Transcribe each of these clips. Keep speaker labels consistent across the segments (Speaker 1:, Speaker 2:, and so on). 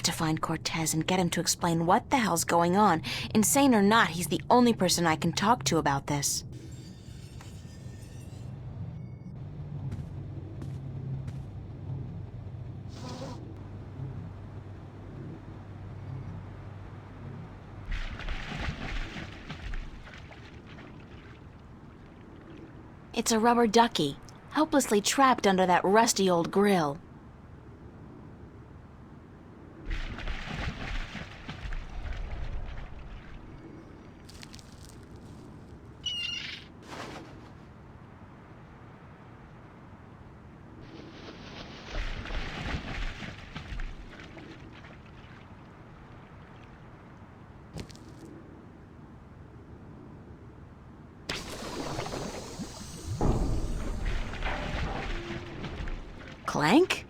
Speaker 1: to find Cortez and get him to explain what the hell's going on. Insane or not, he's the only person I can talk to about this. It's a rubber ducky, helplessly trapped under that rusty old grill. Clank?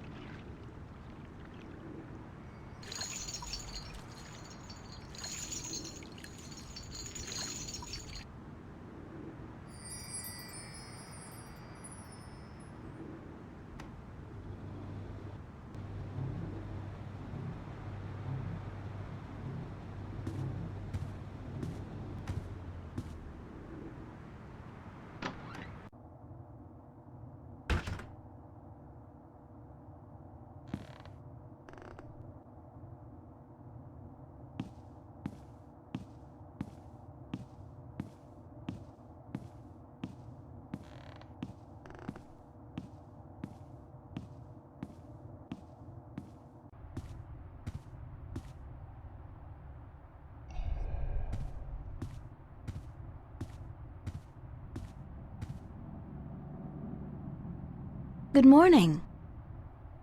Speaker 1: Good morning.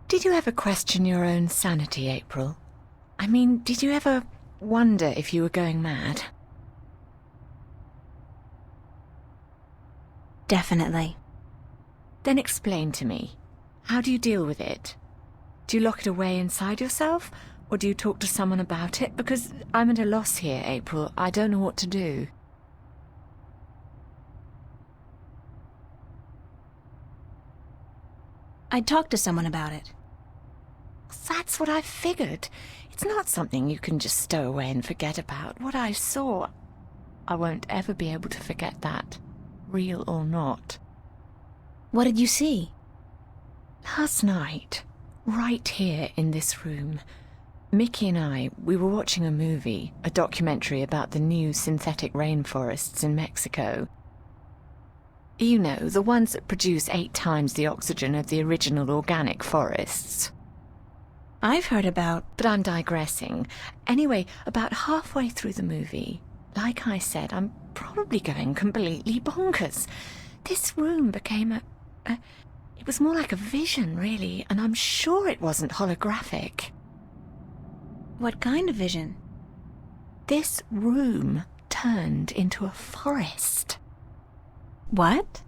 Speaker 2: Did you ever question your own sanity, April? I mean, did you ever wonder if you were going mad?
Speaker 1: Definitely.
Speaker 2: Then explain to me. How do you deal with it? Do you lock it away inside yourself, or do you talk to someone about it? Because I'm at a loss here, April. I don't know what to do.
Speaker 1: I'd talk to someone about it.
Speaker 2: That's what I figured. It's not something you can just stow away and forget about. What I saw, I won't ever be able to forget that, real or not.
Speaker 1: What did you see?
Speaker 2: Last night, right here in this room, Mickey and I, we were watching a movie, a documentary about the new synthetic rainforests in Mexico. You know, the ones that produce 8 times the oxygen of the original organic forests.
Speaker 1: I've heard about...
Speaker 2: But I'm digressing. Anyway, about halfway through the movie, like I said, I'm probably going completely bonkers. This room became it was more like a vision, really, and I'm sure it wasn't holographic.
Speaker 1: What kind of vision?
Speaker 2: This room turned into a forest.
Speaker 1: What?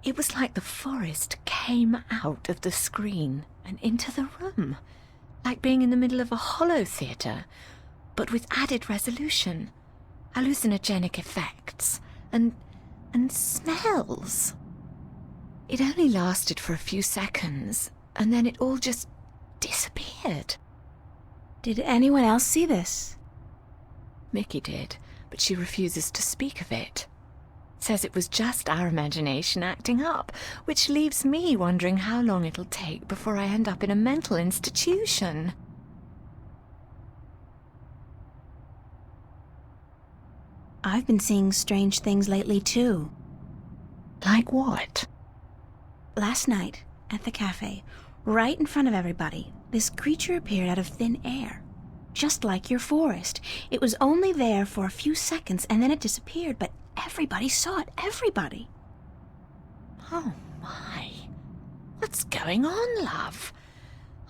Speaker 2: It was like the forest came out of the screen and into the room, like being in the middle of a holo theatre, but with added resolution, hallucinogenic effects, and smells. It only lasted for a few seconds, and then it all just disappeared.
Speaker 1: Did anyone else see this?
Speaker 2: Mickey did, but she refuses to speak of it. Says it was just our imagination acting up, which leaves me wondering how long it'll take before I end up in a mental institution.
Speaker 1: I've been seeing strange things lately, too.
Speaker 2: Like what?
Speaker 1: Last night, at the cafe, right in front of everybody, this creature appeared out of thin air. Just like your forest. It was only there for a few seconds, and then it disappeared, but everybody saw it. Everybody.
Speaker 2: Oh, my. What's going on, love?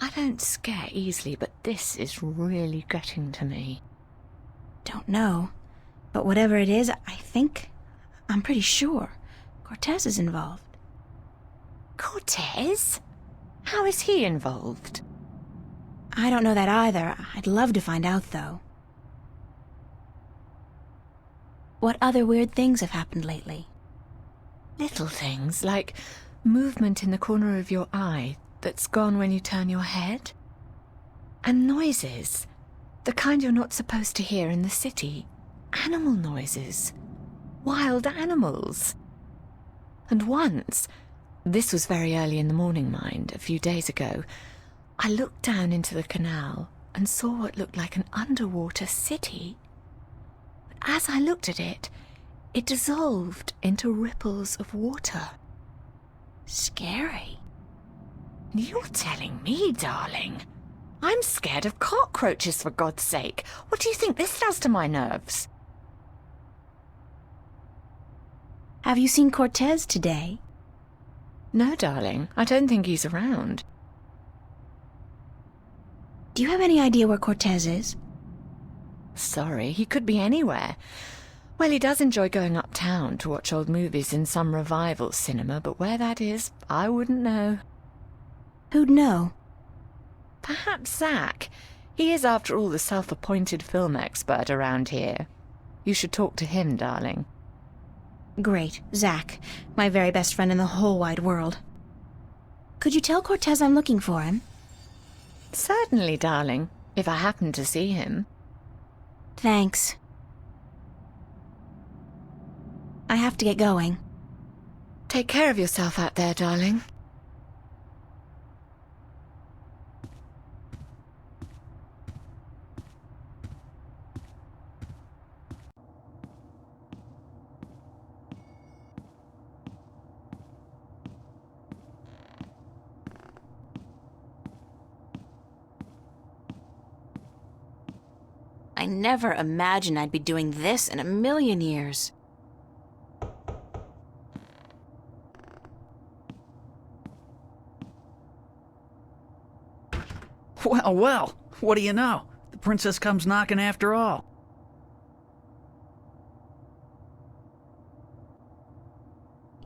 Speaker 2: I don't scare easily, but this is really getting to me.
Speaker 1: Don't know. But whatever it is, I'm pretty sure Cortez is involved.
Speaker 2: Cortez? How is he involved?
Speaker 1: I don't know that either. I'd love to find out, though. What other weird things have happened lately?
Speaker 2: Little things, like movement in the corner of your eye that's gone when you turn your head. And noises. The kind you're not supposed to hear in the city. Animal noises. Wild animals. And once, this was very early in the morning, mind, a few days ago, I looked down into the canal and saw what looked like an underwater city. But as I looked at it, it dissolved into ripples of water.
Speaker 1: Scary.
Speaker 2: You're telling me, darling. I'm scared of cockroaches, for God's sake. What do you think this does to my nerves?
Speaker 1: Have you seen Cortez today?
Speaker 2: No, darling. I don't think he's around.
Speaker 1: Do you have any idea where Cortez is?
Speaker 2: Sorry, he could be anywhere. Well, he does enjoy going uptown to watch old movies in some revival cinema, but where that is, I wouldn't know.
Speaker 1: Who'd know?
Speaker 2: Perhaps Zach. He is, after all, the self-appointed film expert around here. You should talk to him, darling.
Speaker 1: Great, Zach, my very best friend in the whole wide world. Could you tell Cortez I'm looking for him?
Speaker 2: Certainly, darling, if I happen to see him.
Speaker 1: Thanks. I have to get going.
Speaker 2: Take care of yourself out there, darling.
Speaker 1: I never imagined I'd be doing this in a million years.
Speaker 3: Well, well, what do you know? The princess comes knocking after all.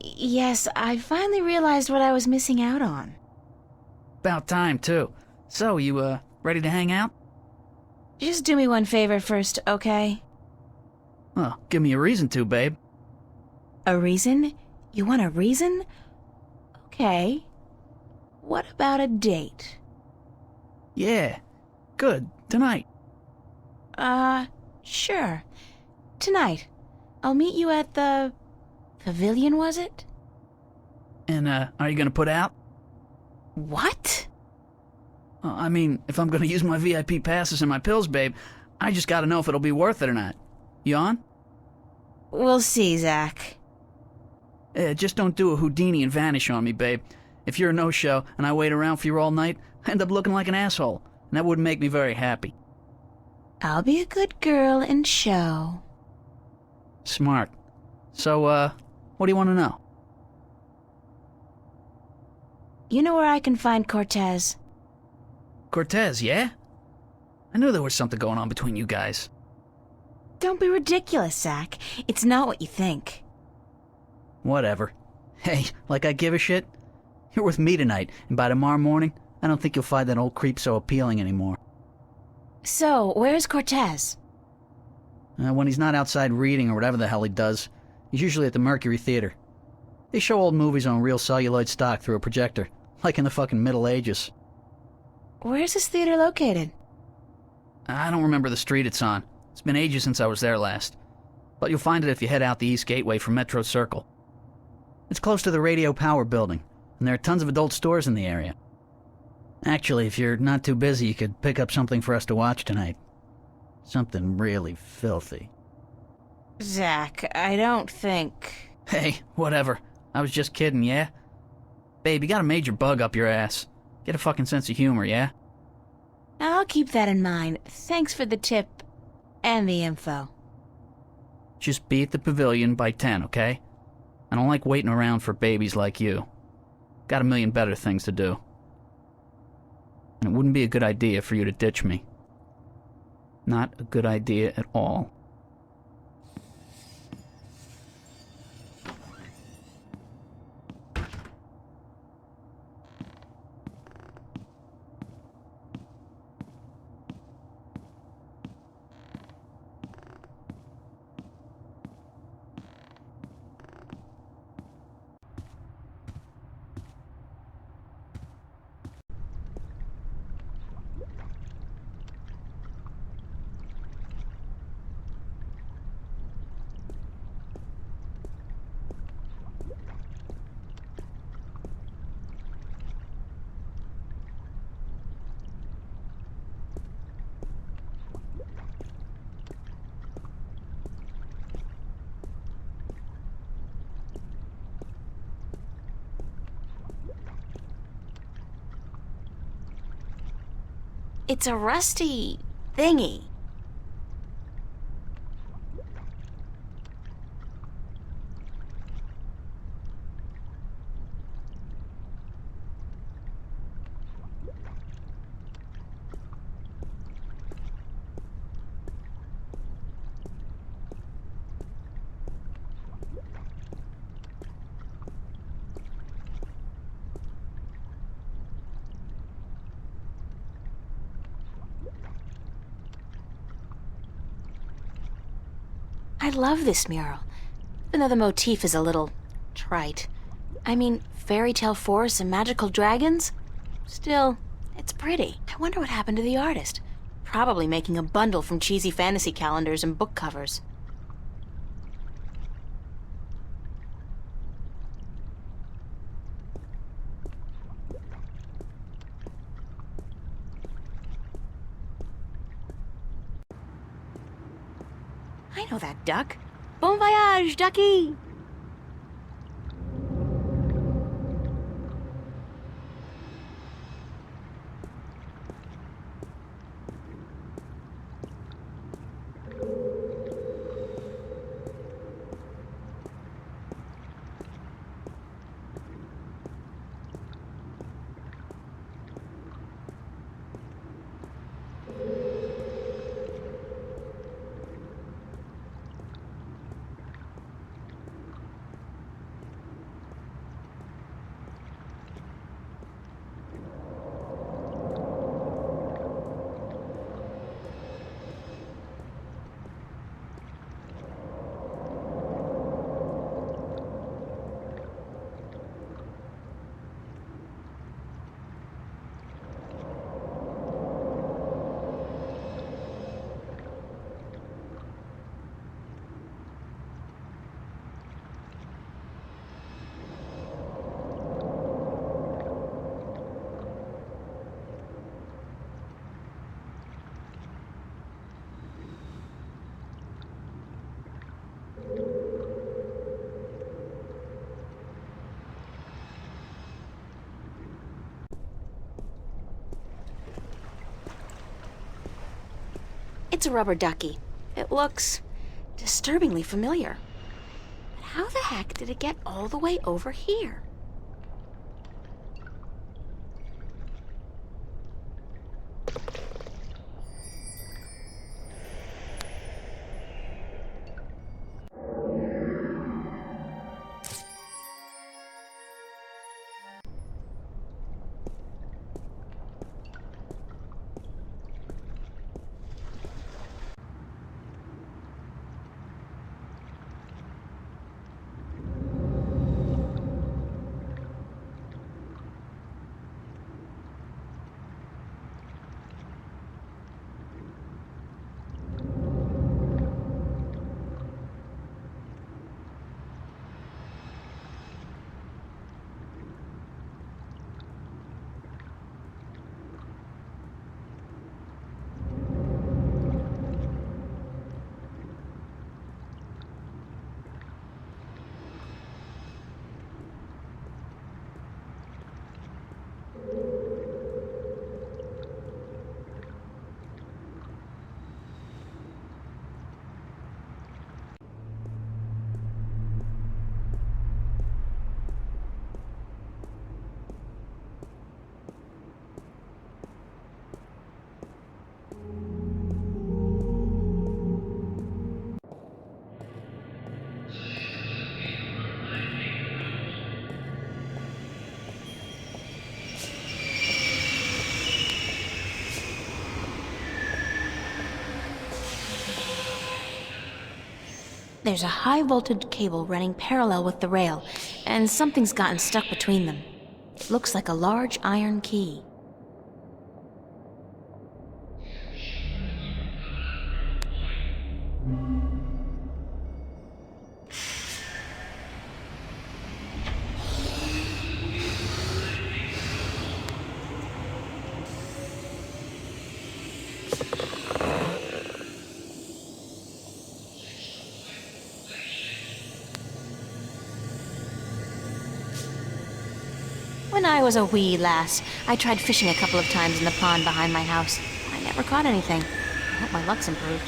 Speaker 1: Yes, I finally realized what I was missing out on.
Speaker 3: About time, too. So, you, ready to hang out?
Speaker 1: Just do me one favor first, okay?
Speaker 3: Well, give me a reason to, babe.
Speaker 1: A reason? You want a reason? Okay. What about a date?
Speaker 3: Yeah. Good. Tonight.
Speaker 1: Sure. Tonight. I'll meet you at the... pavilion, was it?
Speaker 3: And, are you gonna put out?
Speaker 1: What?
Speaker 3: I mean, if I'm gonna use my VIP passes and my pills, babe, I just gotta know if it'll be worth it or not. You on?
Speaker 1: We'll see, Zach.
Speaker 3: Just don't do a Houdini and vanish on me, babe. If you're a no-show and I wait around for you all night, I end up looking like an asshole, and that wouldn't make me very happy.
Speaker 1: I'll be a good girl and show.
Speaker 3: Smart. So, what do you want to know?
Speaker 1: You know where I can find Cortez?
Speaker 3: Cortez, yeah? I knew there was something going on between you guys.
Speaker 1: Don't be ridiculous, Zach. It's not what you think.
Speaker 3: Whatever. Hey, like I give a shit? You're with me tonight, and by tomorrow morning, I don't think you'll find that old creep so appealing anymore.
Speaker 1: So, where's Cortez?
Speaker 3: When he's not outside reading or whatever the hell he does, he's usually at the Mercury Theater. They show old movies on real celluloid stock through a projector, like in the fucking Middle Ages.
Speaker 1: Where's this theater located?
Speaker 3: I don't remember the street it's on. It's been ages since I was there last. But you'll find it if you head out the East Gateway from Metro Circle. It's close to the Radio Power Building, and there are tons of adult stores in the area. Actually, if you're not too busy, you could pick up something for us to watch tonight. Something really filthy.
Speaker 1: Zach, I don't think...
Speaker 3: Hey, whatever. I was just kidding, yeah? Babe, you got a major bug up your ass. Get a fucking sense of humor, yeah?
Speaker 1: I'll keep that in mind. Thanks for the tip and the info.
Speaker 3: Just be at the pavilion by 10, okay? I don't like waiting around for babies like you. Got a million better things to do. And it wouldn't be a good idea for you to ditch me. Not a good idea at all.
Speaker 1: It's a rusty thingy. I love this mural, even though the motif is a little trite. I mean, fairy tale forests and magical dragons? Still, it's pretty. I wonder what happened to the artist. Probably making a bundle from cheesy fantasy calendars and book covers. I know that duck. Bon voyage, ducky! It's a rubber ducky. It looks disturbingly familiar. But how the heck did it get all the way over here? There's a high-voltage cable running parallel with the rail, and something's gotten stuck between them. It looks like a large iron key. When I was a wee lass, I tried fishing a couple of times in the pond behind my house. Never caught anything. I hope my luck's improved.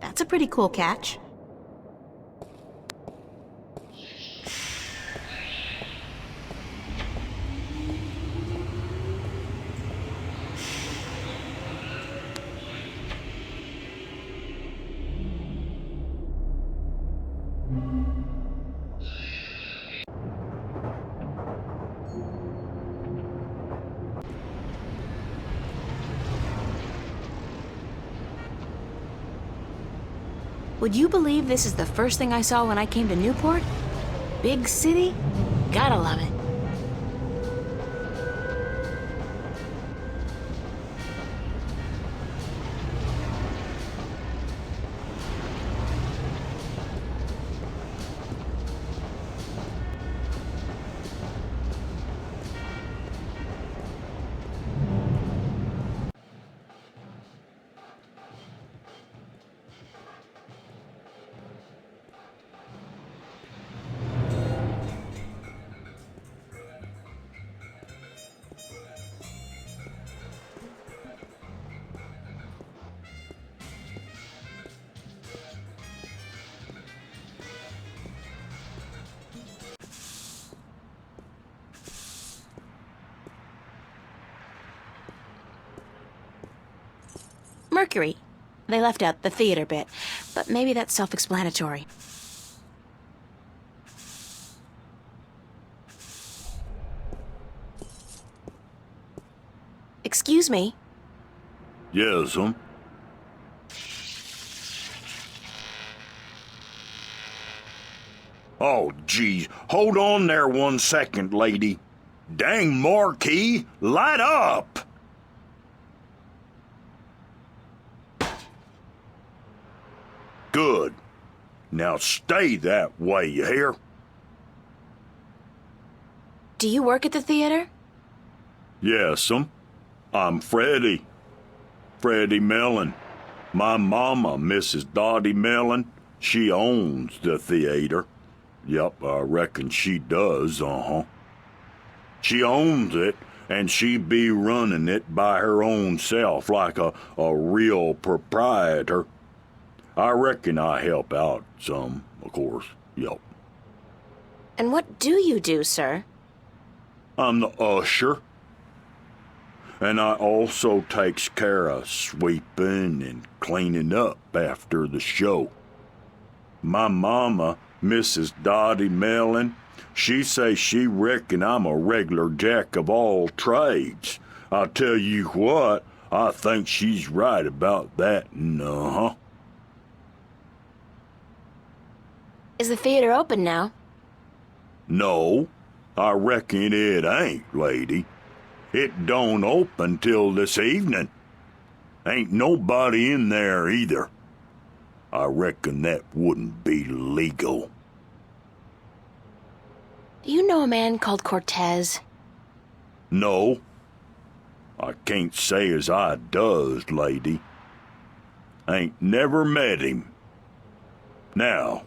Speaker 1: That's a pretty cool catch. Would you believe this is the first thing I saw when I came to Newport? Big city? Gotta love it. Mercury. They left out the theater bit, but maybe that's self-explanatory. Excuse me.
Speaker 4: Yes'm. Oh, geez. Hold on there 1 second, lady. Dang marquee, light up! Good. Now stay that way, you hear?
Speaker 1: Do you work at the theater?
Speaker 4: Yes'm. I'm Freddie. Freddie Mellon. My mama, Mrs. Dottie Mellon, she owns the theater. Yup, I reckon she does, She owns it, and she be running it by her own self like a real proprietor. I reckon I help out some, of course, yup.
Speaker 1: And what do you do, sir?
Speaker 4: I'm the usher. And I also takes care of sweeping and cleaning up after the show. My mama, Mrs. Dottie Mellon, she say she reckon I'm a regular jack of all trades. I'll tell you what, I think she's right about that,
Speaker 1: Is the theater open now?
Speaker 4: No, I reckon it ain't, lady. It don't open till this evening. Ain't nobody in there either. I reckon that wouldn't be legal.
Speaker 1: Do you know a man called Cortez?
Speaker 4: No, I can't say as I does, lady. Ain't never met him. Now,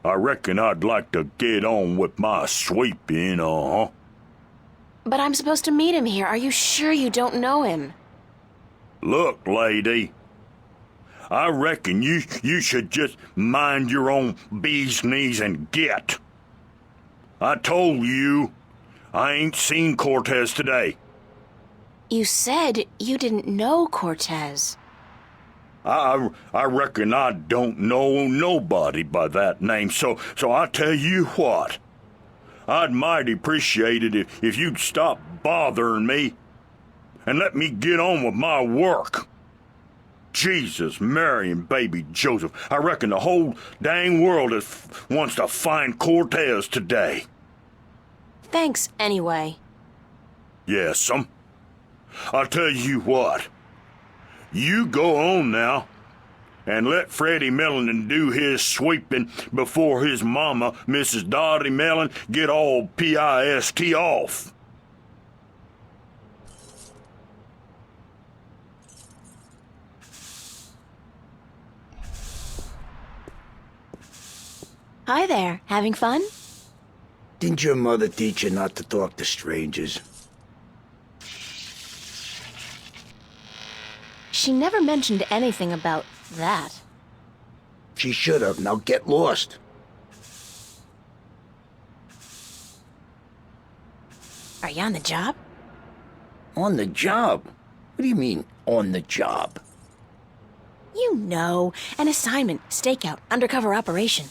Speaker 4: I reckon I'd like to get on with my sweeping,
Speaker 1: But I'm supposed to meet him here. Are you sure you don't know him?
Speaker 4: Look, lady, I reckon you should just mind your own bee's knees and get. I told you, I ain't seen Cortez today.
Speaker 1: You said you didn't know Cortez.
Speaker 4: I reckon I don't know nobody by that name, so I tell you what. I'd mighty appreciate it if you'd stop bothering me and let me get on with my work. Jesus, Mary, and baby Joseph, I reckon the whole dang world wants to find Cortez today.
Speaker 1: Thanks, anyway.
Speaker 4: Yes'm. I'll tell you what. You go on now and let Freddie Mellon do his sweeping before his mama, Mrs. Dottie Mellon, get all pissed off.
Speaker 1: Hi there. Having fun?
Speaker 5: Didn't your mother teach you not to talk to strangers?
Speaker 1: She never mentioned anything about that.
Speaker 5: She should have. Now get lost.
Speaker 1: Are you on the job?
Speaker 5: On the job? What do you mean, on the job?
Speaker 1: You know, an assignment, stakeout, undercover operation.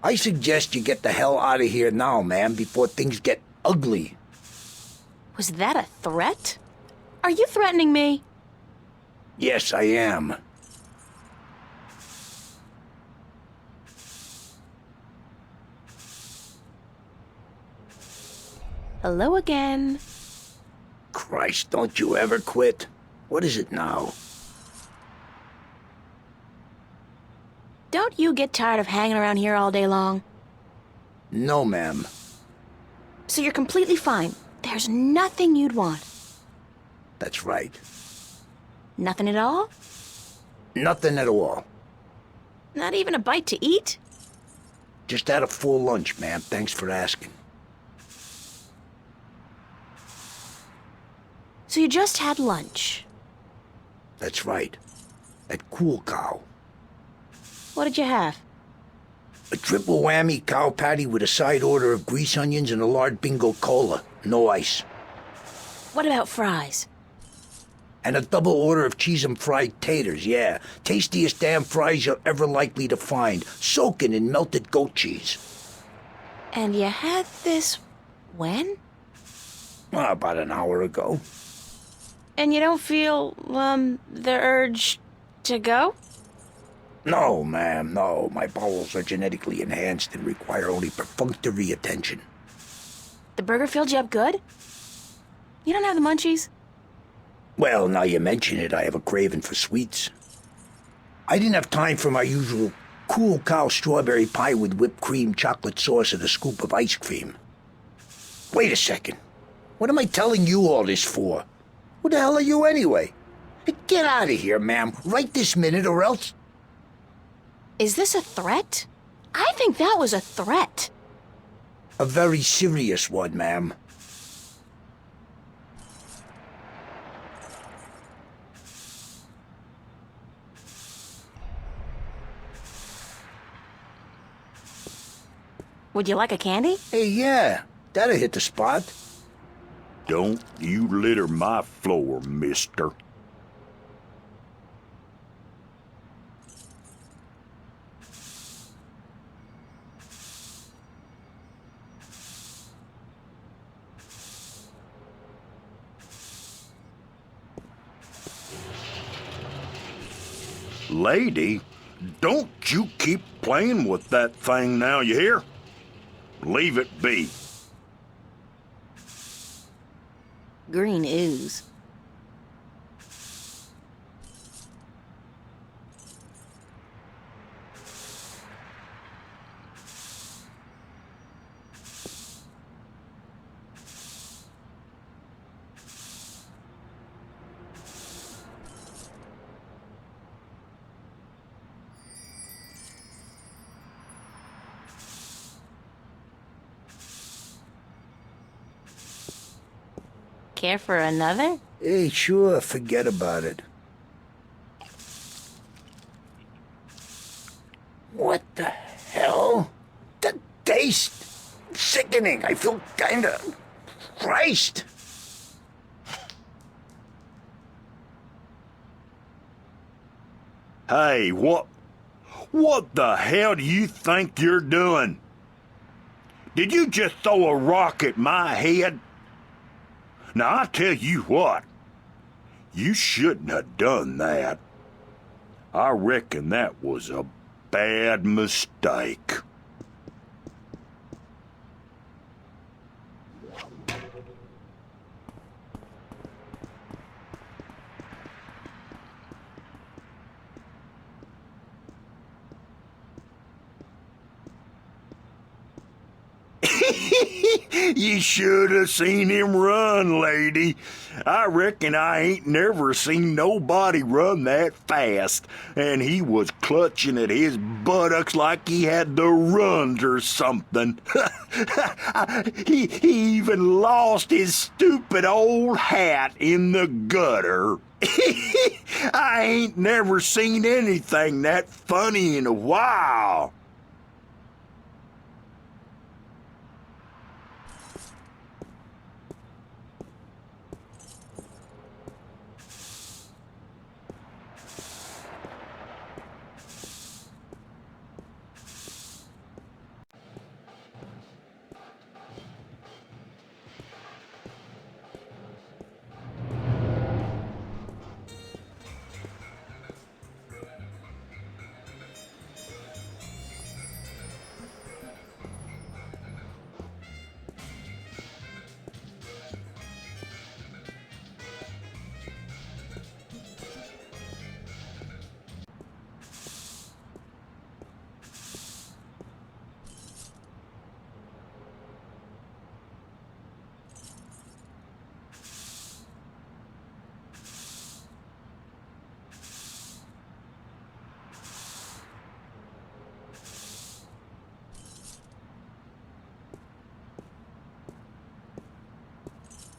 Speaker 5: I suggest you get the hell out of here now, ma'am, before things get ugly.
Speaker 1: Was that a threat? Are you threatening me?
Speaker 5: Yes, I am.
Speaker 1: Hello again.
Speaker 5: Christ, don't you ever quit. What is it now?
Speaker 1: Don't you get tired of hanging around here all day long?
Speaker 5: No, ma'am.
Speaker 1: So you're completely fine. There's nothing you'd want.
Speaker 5: That's right.
Speaker 1: Nothing at all?
Speaker 5: Nothing at all.
Speaker 1: Not even a bite to eat?
Speaker 5: Just had a full lunch, ma'am. Thanks for asking.
Speaker 1: So you just had lunch.
Speaker 5: That's right. At Cool Cow.
Speaker 1: What did you have?
Speaker 5: A triple whammy cow patty with a side order of grease onions and a large bingo cola. No ice.
Speaker 1: What about fries?
Speaker 5: And a double order of cheese and fried taters, yeah. Tastiest damn fries you're ever likely to find. Soaking in melted goat cheese.
Speaker 1: And you had this when?
Speaker 5: About an hour ago.
Speaker 1: And you don't feel, the urge to go?
Speaker 5: No, ma'am, no. My bowels are genetically enhanced and require only perfunctory attention.
Speaker 1: The burger filled you up good? You don't have the munchies?
Speaker 5: Well, now you mention it, I have a craving for sweets. I didn't have time for my usual Cool Cow strawberry pie with whipped cream, chocolate sauce, and a scoop of ice cream. Wait a second. What am I telling you all this for? Who the hell are you anyway? Get out of here, ma'am, right this minute, or else...
Speaker 1: Is this a threat? I think that was a threat.
Speaker 5: A very serious one, ma'am.
Speaker 1: Would you like a candy?
Speaker 5: Hey, yeah, that'll hit the spot.
Speaker 4: Don't you litter my floor, mister. Lady, don't you keep playing with that thing now, you hear? Leave it be.
Speaker 1: Green ooze. Care for another?
Speaker 5: Hey, sure, forget about it. What the hell? The taste! Sickening. I feel kinda... Christ!
Speaker 4: Hey, what the hell do you think you're doing? Did you just throw a rock at my head? Now, I tell you what, you shouldn't have done that. I reckon that was a bad mistake. You should have seen him run, lady. I reckon I ain't never seen nobody run that fast, and he was clutching at his buttocks like he had the runs or something. he even lost his stupid old hat in the gutter. I ain't never seen anything that funny in a while.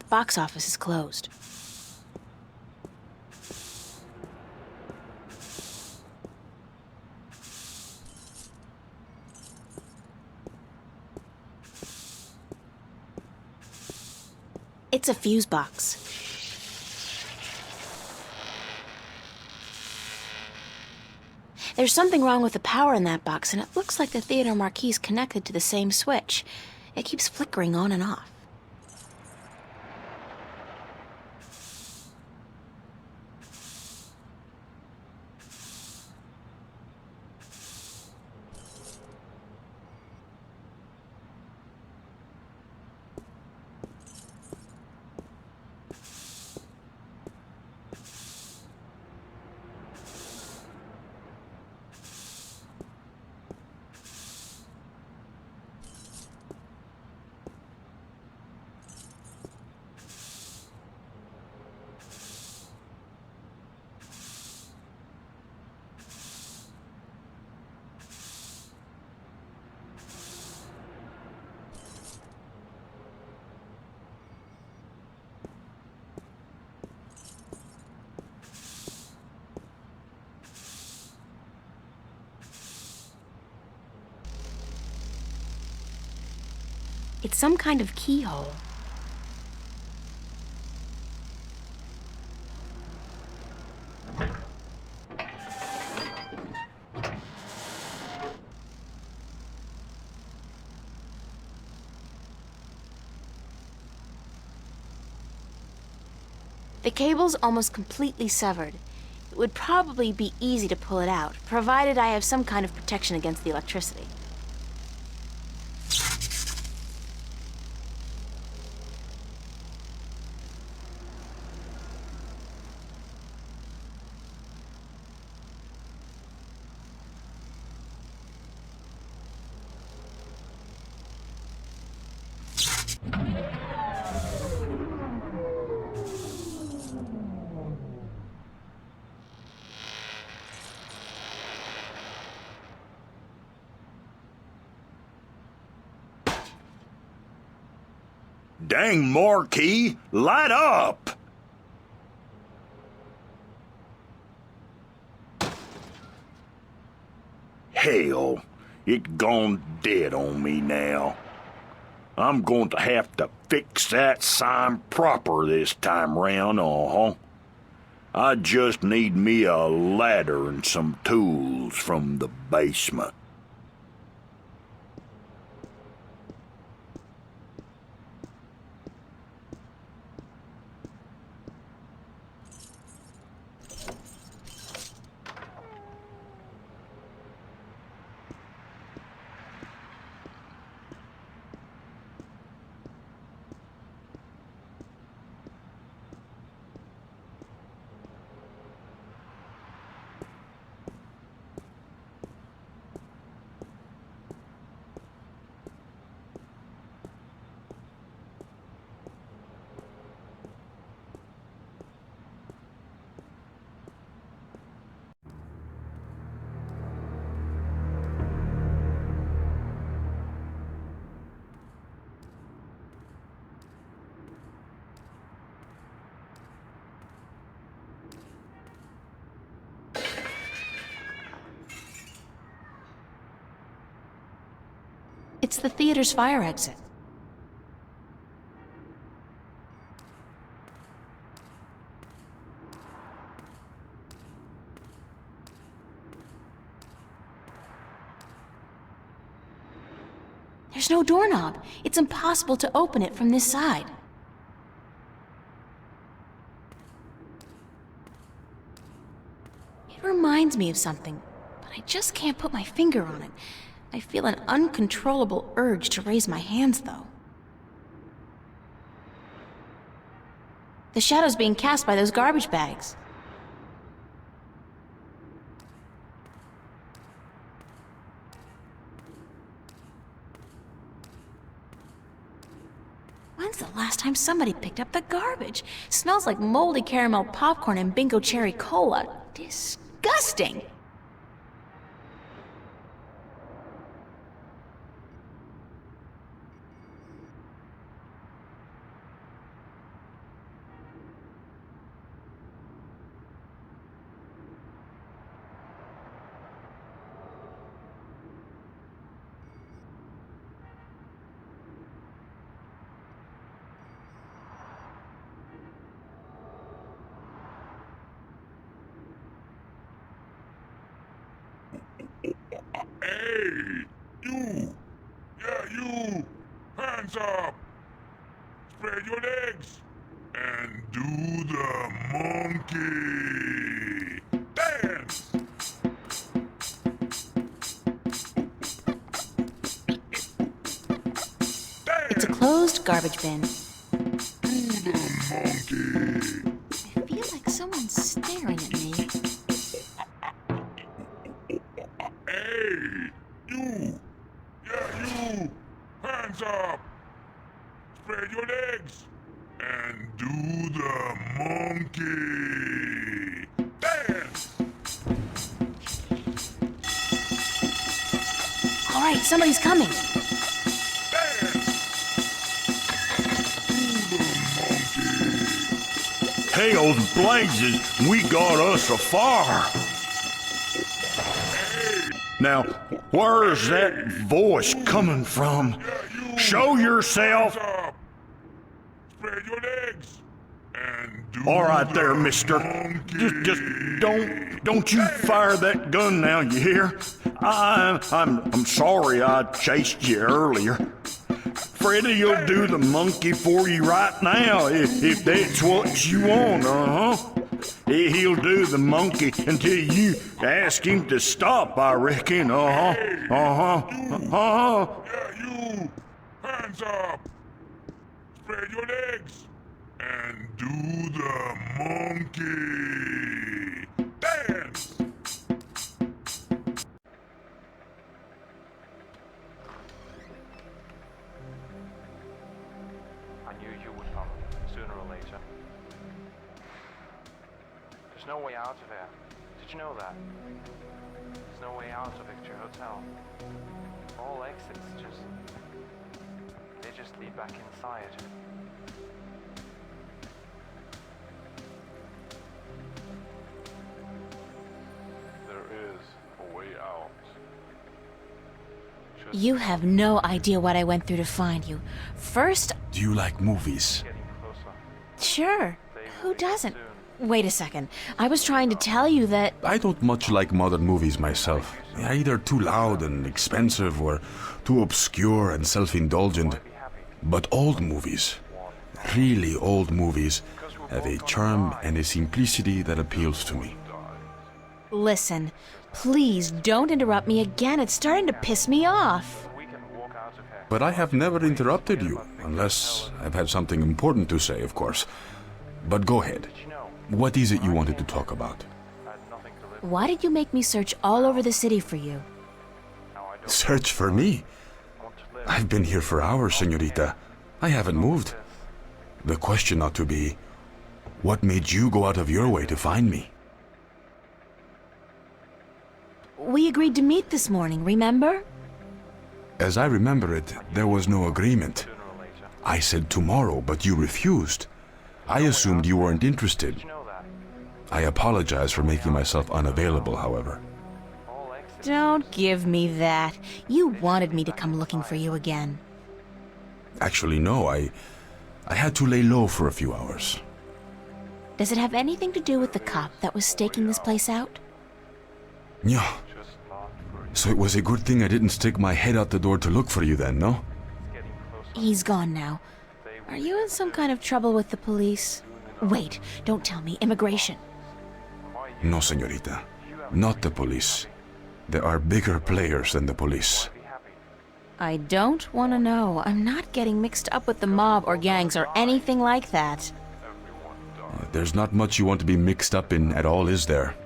Speaker 1: The box office is closed. It's a fuse box. There's something wrong with the power in that box, and it looks like the theater marquee is connected to the same switch. It keeps flickering on and off. It's some kind of keyhole. The cable's almost completely severed. It would probably be easy to pull it out, provided I have some kind of protection against the electricity.
Speaker 4: Dang marquee, light up! Hell, it gone dead on me now. I'm going to have to fix that sign proper this time round, I just need me a ladder and some tools from the basement.
Speaker 1: It's the theater's fire exit. There's no doorknob. It's impossible to open it from this side. It reminds me of something, but I just can't put my finger on it. I feel an uncontrollable urge to raise my hands, though. The shadow's being cast by those garbage bags. When's the last time somebody picked up the garbage? Smells like moldy caramel popcorn and bingo cherry cola. Disgusting!
Speaker 6: Hey, you! Yeah, you! Hands up! Spread your legs! And do the monkey! Dance! Dance!
Speaker 1: It's a closed garbage bin.
Speaker 6: Do the monkey!
Speaker 1: I feel like someone's staring at me.
Speaker 6: Hey, you! Yeah, you! Hands up! Spread your legs! And do the monkey! Dance!
Speaker 1: All right, somebody's coming.
Speaker 6: Dance! Do the monkey!
Speaker 4: Hell's blazes, we got us a fire. Now, where's that voice coming from? Show yourself.
Speaker 6: Hands up! Spread your legs! And do
Speaker 4: All right there,
Speaker 6: the
Speaker 4: mister.
Speaker 6: monkey.
Speaker 4: Just don't you fire that gun now, you hear? I'm sorry I chased you earlier. Freddy'll do the monkey for you right now if that's what you want, He'll do the monkey until you ask him to stop, I reckon,
Speaker 6: Yeah, you! Hands up! Spread your legs! And do the monkey! Dance!
Speaker 7: I knew you would come, sooner or later. There's no way out of here. Did you know that? There's no way out of Victory Hotel. All exits they just lead back inside.
Speaker 6: There is a way out.
Speaker 1: You have no idea what I went through to find you. First,
Speaker 8: Do you like movies?
Speaker 7: Getting closer.
Speaker 1: sure, who doesn't? Wait a second. I was trying to tell you that...
Speaker 8: I don't much like modern movies myself. They're either too loud and expensive or too obscure and self-indulgent. But old movies, really old movies, have a charm and a simplicity that appeals to me.
Speaker 1: Listen, please don't interrupt me again. It's starting to piss me off.
Speaker 7: We can walk out of here.
Speaker 8: But I have never interrupted you, unless I've had something important to say, of course. But go ahead. What is it you wanted to talk about?
Speaker 7: I had nothing to live
Speaker 1: Why did you make me search all over the city for you?
Speaker 7: now. I don't
Speaker 8: Search for me?
Speaker 7: want to live.
Speaker 8: I've been here for hours, senorita. I haven't moved. The question ought to be, what made you go out of your way to find me?
Speaker 1: We agreed to meet this morning, remember?
Speaker 8: As I remember it, there was no agreement.
Speaker 7: Sooner or later.
Speaker 8: I said tomorrow, but you refused. I assumed you weren't interested.
Speaker 7: You know that.
Speaker 8: I apologize for making myself unavailable, however.
Speaker 7: All exits
Speaker 1: Don't give me that. You wanted me to come looking for you again.
Speaker 8: Actually, no, I had to lay low for a few hours.
Speaker 1: Does it have anything to do with the cop that was staking this place out?
Speaker 8: Yeah. So it was a good thing I didn't stick my head out the door to look for you then, no?
Speaker 1: He's gone now. Are you in some kind of trouble with the police? Wait, don't tell me. Immigration.
Speaker 8: No, señorita. Not the police. There are bigger players than the police.
Speaker 1: I don't want to know. I'm not getting mixed up with the mob or gangs or anything like that.
Speaker 8: There's not much you want to be mixed up in at all, is there?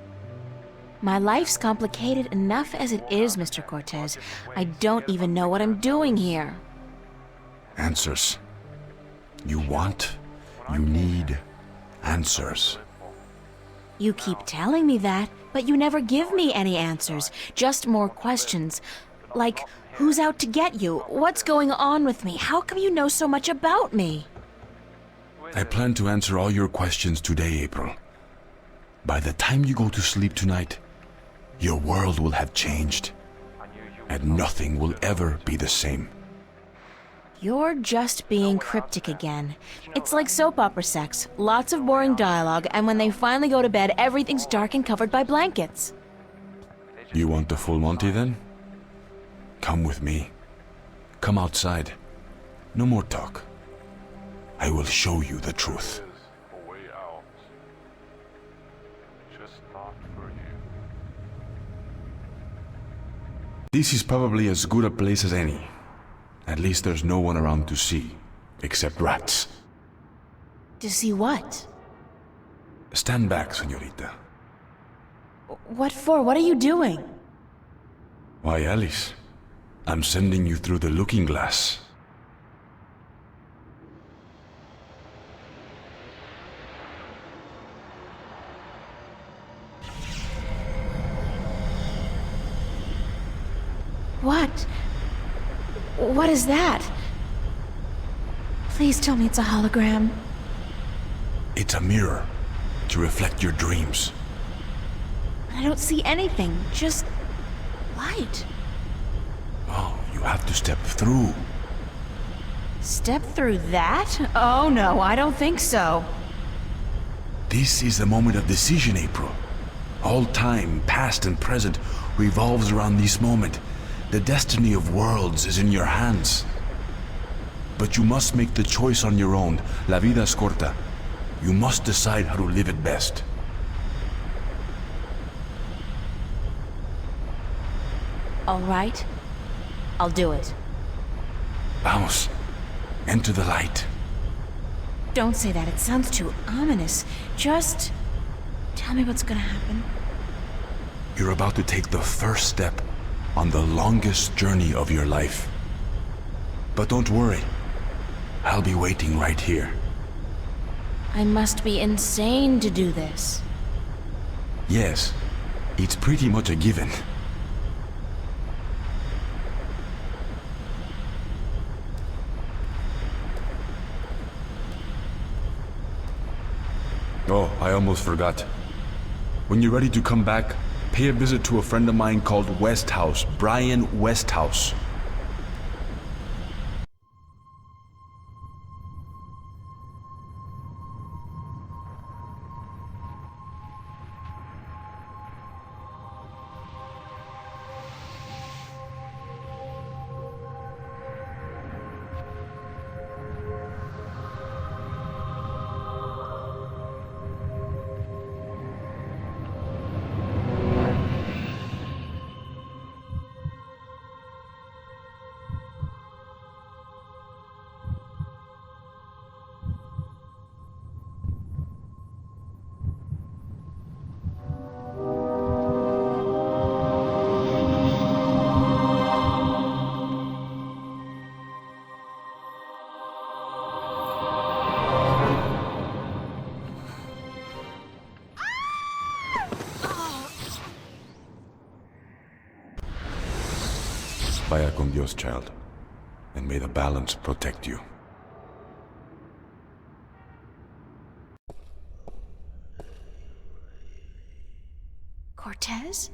Speaker 1: My life's complicated enough as it is, Mr. Cortez. I don't even know what I'm doing here.
Speaker 8: Answers. You need answers.
Speaker 1: You keep telling me that, but you never give me any answers. Just more questions. Like, who's out to get you? What's going on with me? How come you know so much about me?
Speaker 8: I plan to answer all your questions today, April. By the time you go to sleep tonight, your world will have changed, and nothing will ever be the same.
Speaker 1: You're just being cryptic again. It's like soap opera sex. Lots of boring dialogue, and when they finally go to bed, everything's dark and covered by blankets.
Speaker 8: You want the full Monty then? Come with me. Come outside. No more talk. I will show you the truth.
Speaker 6: A way out. Just not for you.
Speaker 8: This is probably as good a place as any. At least there's no one around to see, except rats.
Speaker 1: To see what?
Speaker 8: Stand back, señorita.
Speaker 1: What for? What are you doing?
Speaker 8: Why, Alice, I'm sending you through the looking glass.
Speaker 1: What? What is that? Please tell me it's a hologram.
Speaker 8: It's a mirror to reflect your dreams.
Speaker 1: I don't see anything, just light.
Speaker 8: Oh, you have to step through.
Speaker 1: Step through that? Oh no, I don't think so.
Speaker 8: This is the moment of decision, April. All time, past and present, revolves around this moment. The destiny of worlds is in your hands. But you must make the choice on your own. La vida es corta. You must decide how to live it best.
Speaker 1: All right. I'll do it.
Speaker 8: Vamos. Enter the light.
Speaker 1: Don't say that. It sounds too ominous. Just tell me what's gonna happen.
Speaker 8: You're about to take the first step on the longest journey of your life. But don't worry. I'll be waiting right here.
Speaker 1: I must be insane to do this.
Speaker 8: Yes, it's pretty much a given. Oh, I almost forgot. When you're ready to come back, pay a visit to a friend of mine called Westhouse, Brian Westhouse. Vaya con Dios, child, and may the balance protect you.
Speaker 1: Cortez?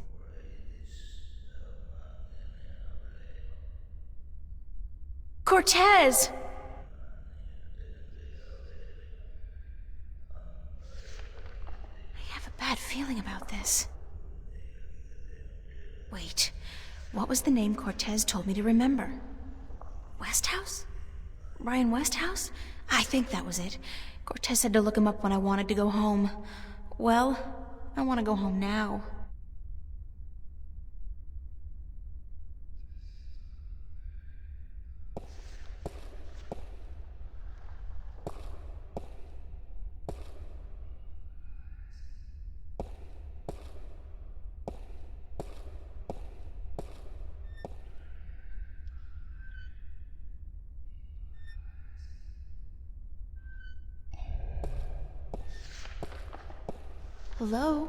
Speaker 1: Cortez! I have a bad feeling about this. Wait, what was the name Cortez told me to remember? Westhouse? Ryan Westhouse? I think that was it. Cortez said to look him up when I wanted to go home. Well, I want to go home now. Hello?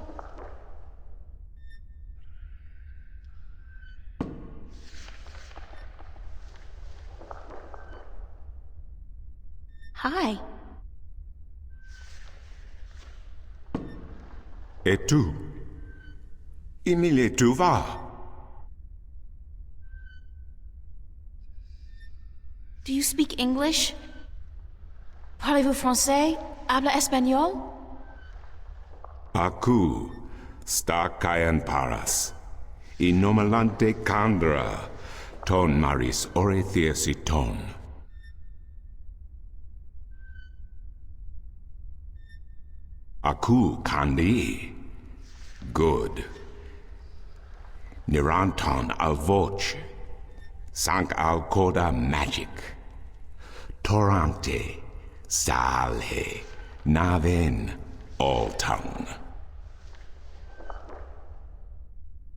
Speaker 1: Hi.
Speaker 6: Et tu? Emile, tu vas?
Speaker 1: Do you speak English? Parlez-vous français? Habla español?
Speaker 6: Aku, sta kayan paras. Inomalante kandra, ton maris orethesiton. Aku kandi. Good. Niranton al voce. Sank al coda magic. Torante, salhe, naven, all tongue.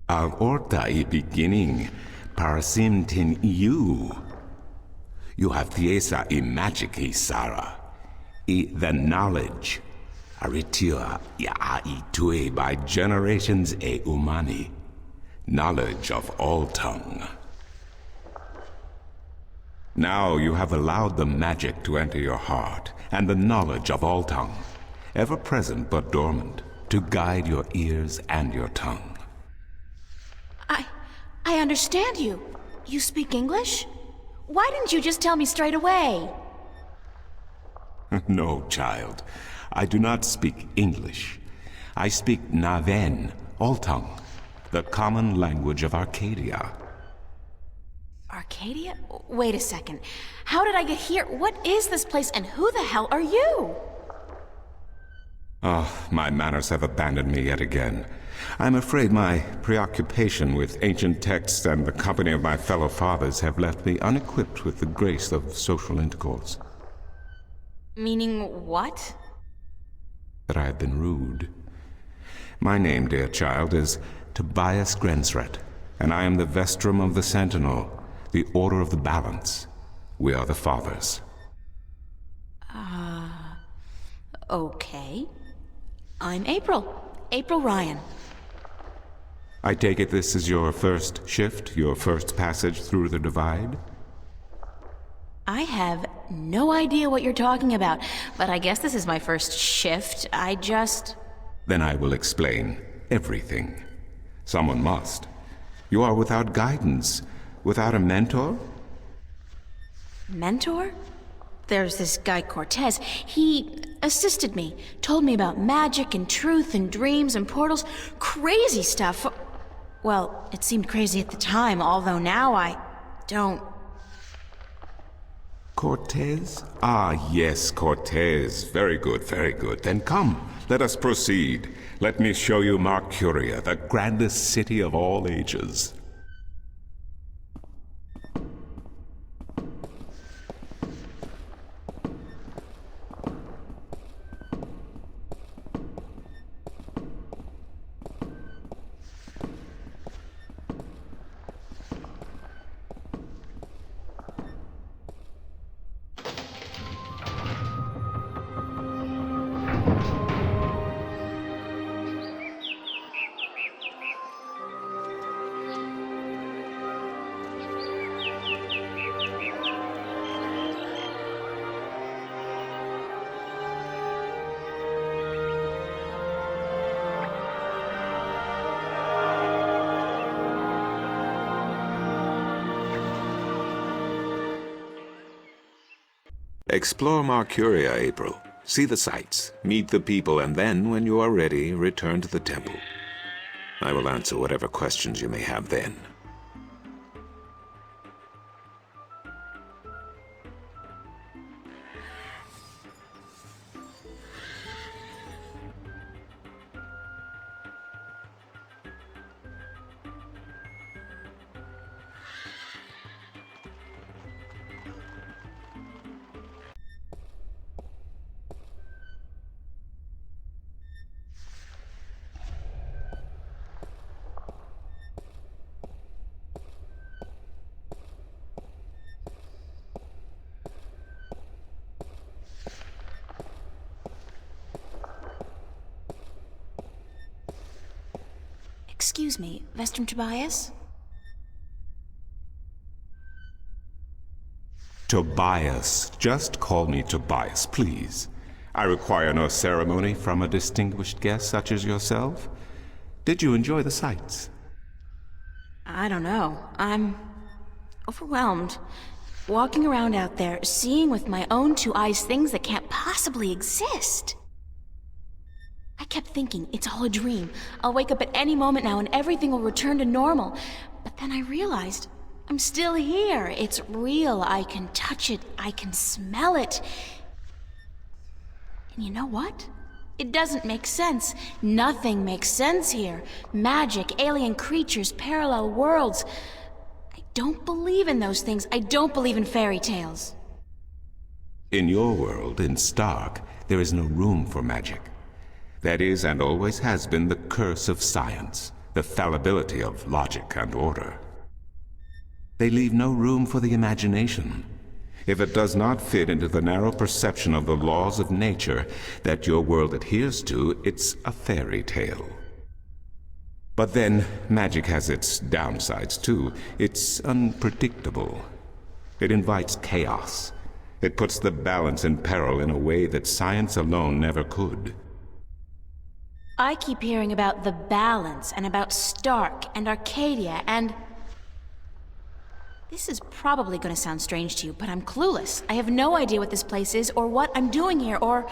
Speaker 6: Al orta I beginning, parasimtin you. You have thiesa I magic Sara. I the knowledge. Aritua ya I tue by generations e umani. Knowledge of all tongue. Now you have allowed the magic to enter your heart, and the knowledge of all tongue, ever present but dormant, to guide your ears and your tongue.
Speaker 1: I understand you. You speak English? Why didn't you just tell me straight away?
Speaker 6: No, child. I do not speak English. I speak Naven, all tongue, the common language of Arcadia.
Speaker 1: Arcadia? Wait a second. How did I get here? What is this place, and who the hell are you?
Speaker 6: Oh, my manners have abandoned me yet again. I'm afraid my preoccupation with ancient texts and the company of my fellow fathers have left me unequipped with the grace of social intercourse.
Speaker 1: Meaning what?
Speaker 6: That I have been rude. My name, dear child, is Tobias Grensret, and I am the Vestrum of the Sentinel, the Order of the Balance. We are the Fathers.
Speaker 1: Okay. I'm April. April Ryan.
Speaker 6: I take it this is your first shift, your first passage through the divide?
Speaker 1: I have no idea what you're talking about, but I guess this is my first shift.
Speaker 6: Then I will explain everything. Someone must. You are without guidance, without a mentor?
Speaker 1: Mentor? There's this guy Cortez. He assisted me, told me about magic and truth and dreams and portals. Crazy stuff. Well, it seemed crazy at the time, although now I don't.
Speaker 6: Cortez? Ah, yes, Cortez. Very good, very good. Then come, let us proceed. Let me show you Mercuria, the grandest city of all ages. Explore Mercuria, April. See the sights, meet the people, and then, when you are ready, return to the temple. I will answer whatever questions you may have then.
Speaker 1: Excuse me, Vestrum Tobias?
Speaker 6: Tobias. Just call me Tobias, please. I require no ceremony from a distinguished guest such as yourself. Did you enjoy the sights?
Speaker 1: I don't know. I'm overwhelmed. Walking around out there, seeing with my own two eyes things that can't possibly exist. I kept thinking, it's all a dream. I'll wake up at any moment now and everything will return to normal. But then I realized, I'm still here. It's real. I can touch it. I can smell it. And you know what? It doesn't make sense. Nothing makes sense here. Magic, alien creatures, parallel worlds. I don't believe in those things. I don't believe in fairy tales.
Speaker 6: In your world, in Stark, there is no room for magic. That is, and always has been, the curse of science, the fallibility of logic and order. They leave no room for the imagination. If it does not fit into the narrow perception of the laws of nature that your world adheres to, it's a fairy tale. But then, magic has its downsides too. It's unpredictable. It invites chaos. It puts the balance in peril in a way that science alone never could.
Speaker 1: I keep hearing about the balance and about Stark and Arcadia and... This is probably going to sound strange to you, but I'm clueless. I have no idea what this place is or what I'm doing here or...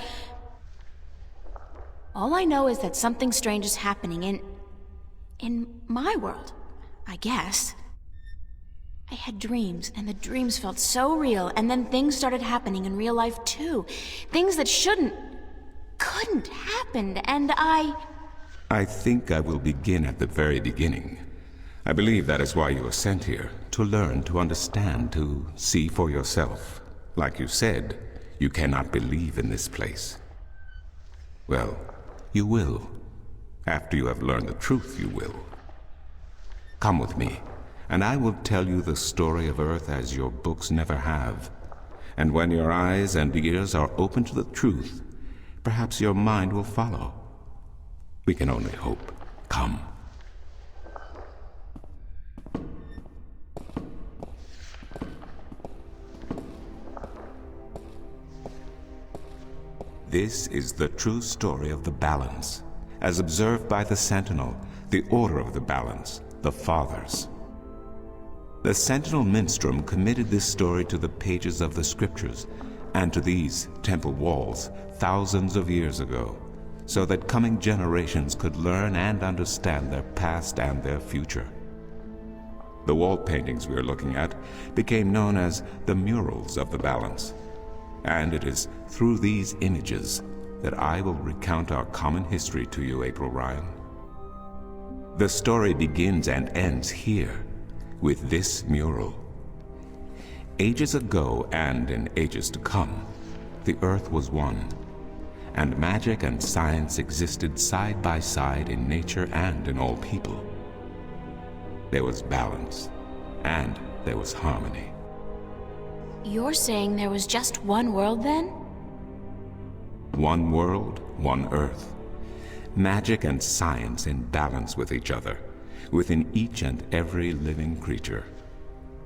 Speaker 1: All I know is that something strange is happening in my world, I guess. I had dreams, and the dreams felt so real, and then things started happening in real life too. Things that couldn't happen, and
Speaker 6: I think I will begin at the very beginning. I believe that is why you were sent here, to learn, to understand, to see for yourself. Like you said, you cannot believe in this place. Well, you will. After you have learned the truth, you will. Come with me, and I will tell you the story of Earth as your books never have. And when your eyes and ears are open to the truth, perhaps your mind will follow. We can only hope. Come. This is the true story of the balance, as observed by the Sentinel, the Order of the Balance, the Fathers. The Sentinel Minstrum committed this story to the pages of the scriptures and to these temple walls thousands of years ago, so that coming generations could learn and understand their past and their future. The wall paintings we are looking at became known as the murals of the balance, and it is through these images that I will recount our common history to you, April Ryan. The story begins and ends here, with this mural. Ages ago and in ages to come, the earth was one, and magic and science existed side by side in nature and in all people. There was balance, and there was harmony.
Speaker 1: You're saying there was just one world then?
Speaker 6: One world, one earth. Magic and science in balance with each other, within each and every living creature.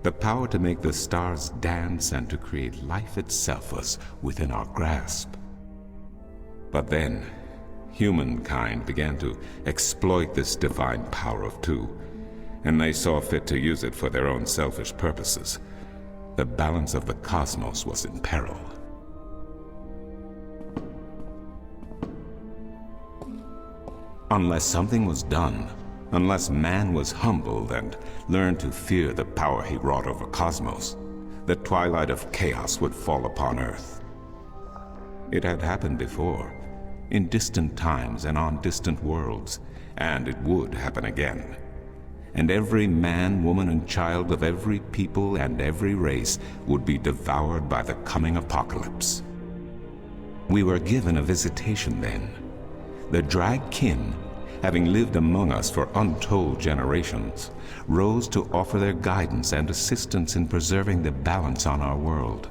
Speaker 6: The power to make the stars dance and to create life itself was within our grasp. But then, humankind began to exploit this divine power of two, and they saw fit to use it for their own selfish purposes. The balance of the cosmos was in peril. Unless something was done, unless man was humbled and learned to fear the power he wrought over cosmos, the twilight of chaos would fall upon Earth. It had happened before, in distant times and on distant worlds, and it would happen again. And every man, woman, and child of every people and every race would be devoured by the coming apocalypse. We were given a visitation then. The Drag Kin, having lived among us for untold generations, rose to offer their guidance and assistance in preserving the balance on our world.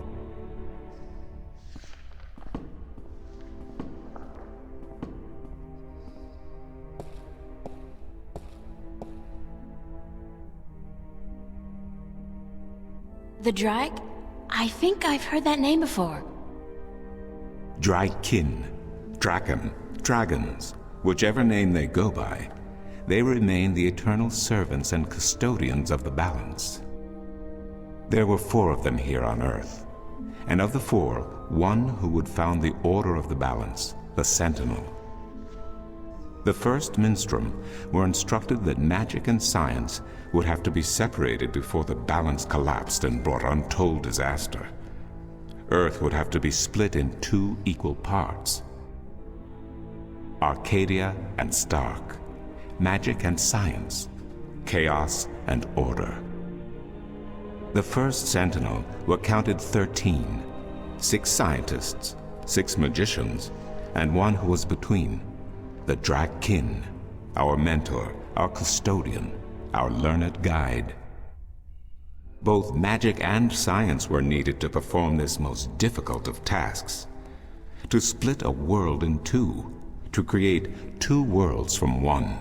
Speaker 1: The Drag? I think I've heard that name before.
Speaker 6: Drag Kin, Draken, Dragons, whichever name they go by, they remain the eternal servants and custodians of the balance. There were 4 of them here on Earth, and of the 4, one who would found the order of the balance, the Sentinel. The first Minstrum were instructed that magic and science would have to be separated before the balance collapsed and brought untold disaster. Earth would have to be split in 2 equal parts. Arcadia and Stark, magic and science, chaos and order. The first Sentinel were counted 13, 6 scientists, 6 magicians, and 1 who was between, the Drag Kin, our mentor, our custodian, our learned guide. Both magic and science were needed to perform this most difficult of tasks, to split a world in 2, to create 2 worlds from 1.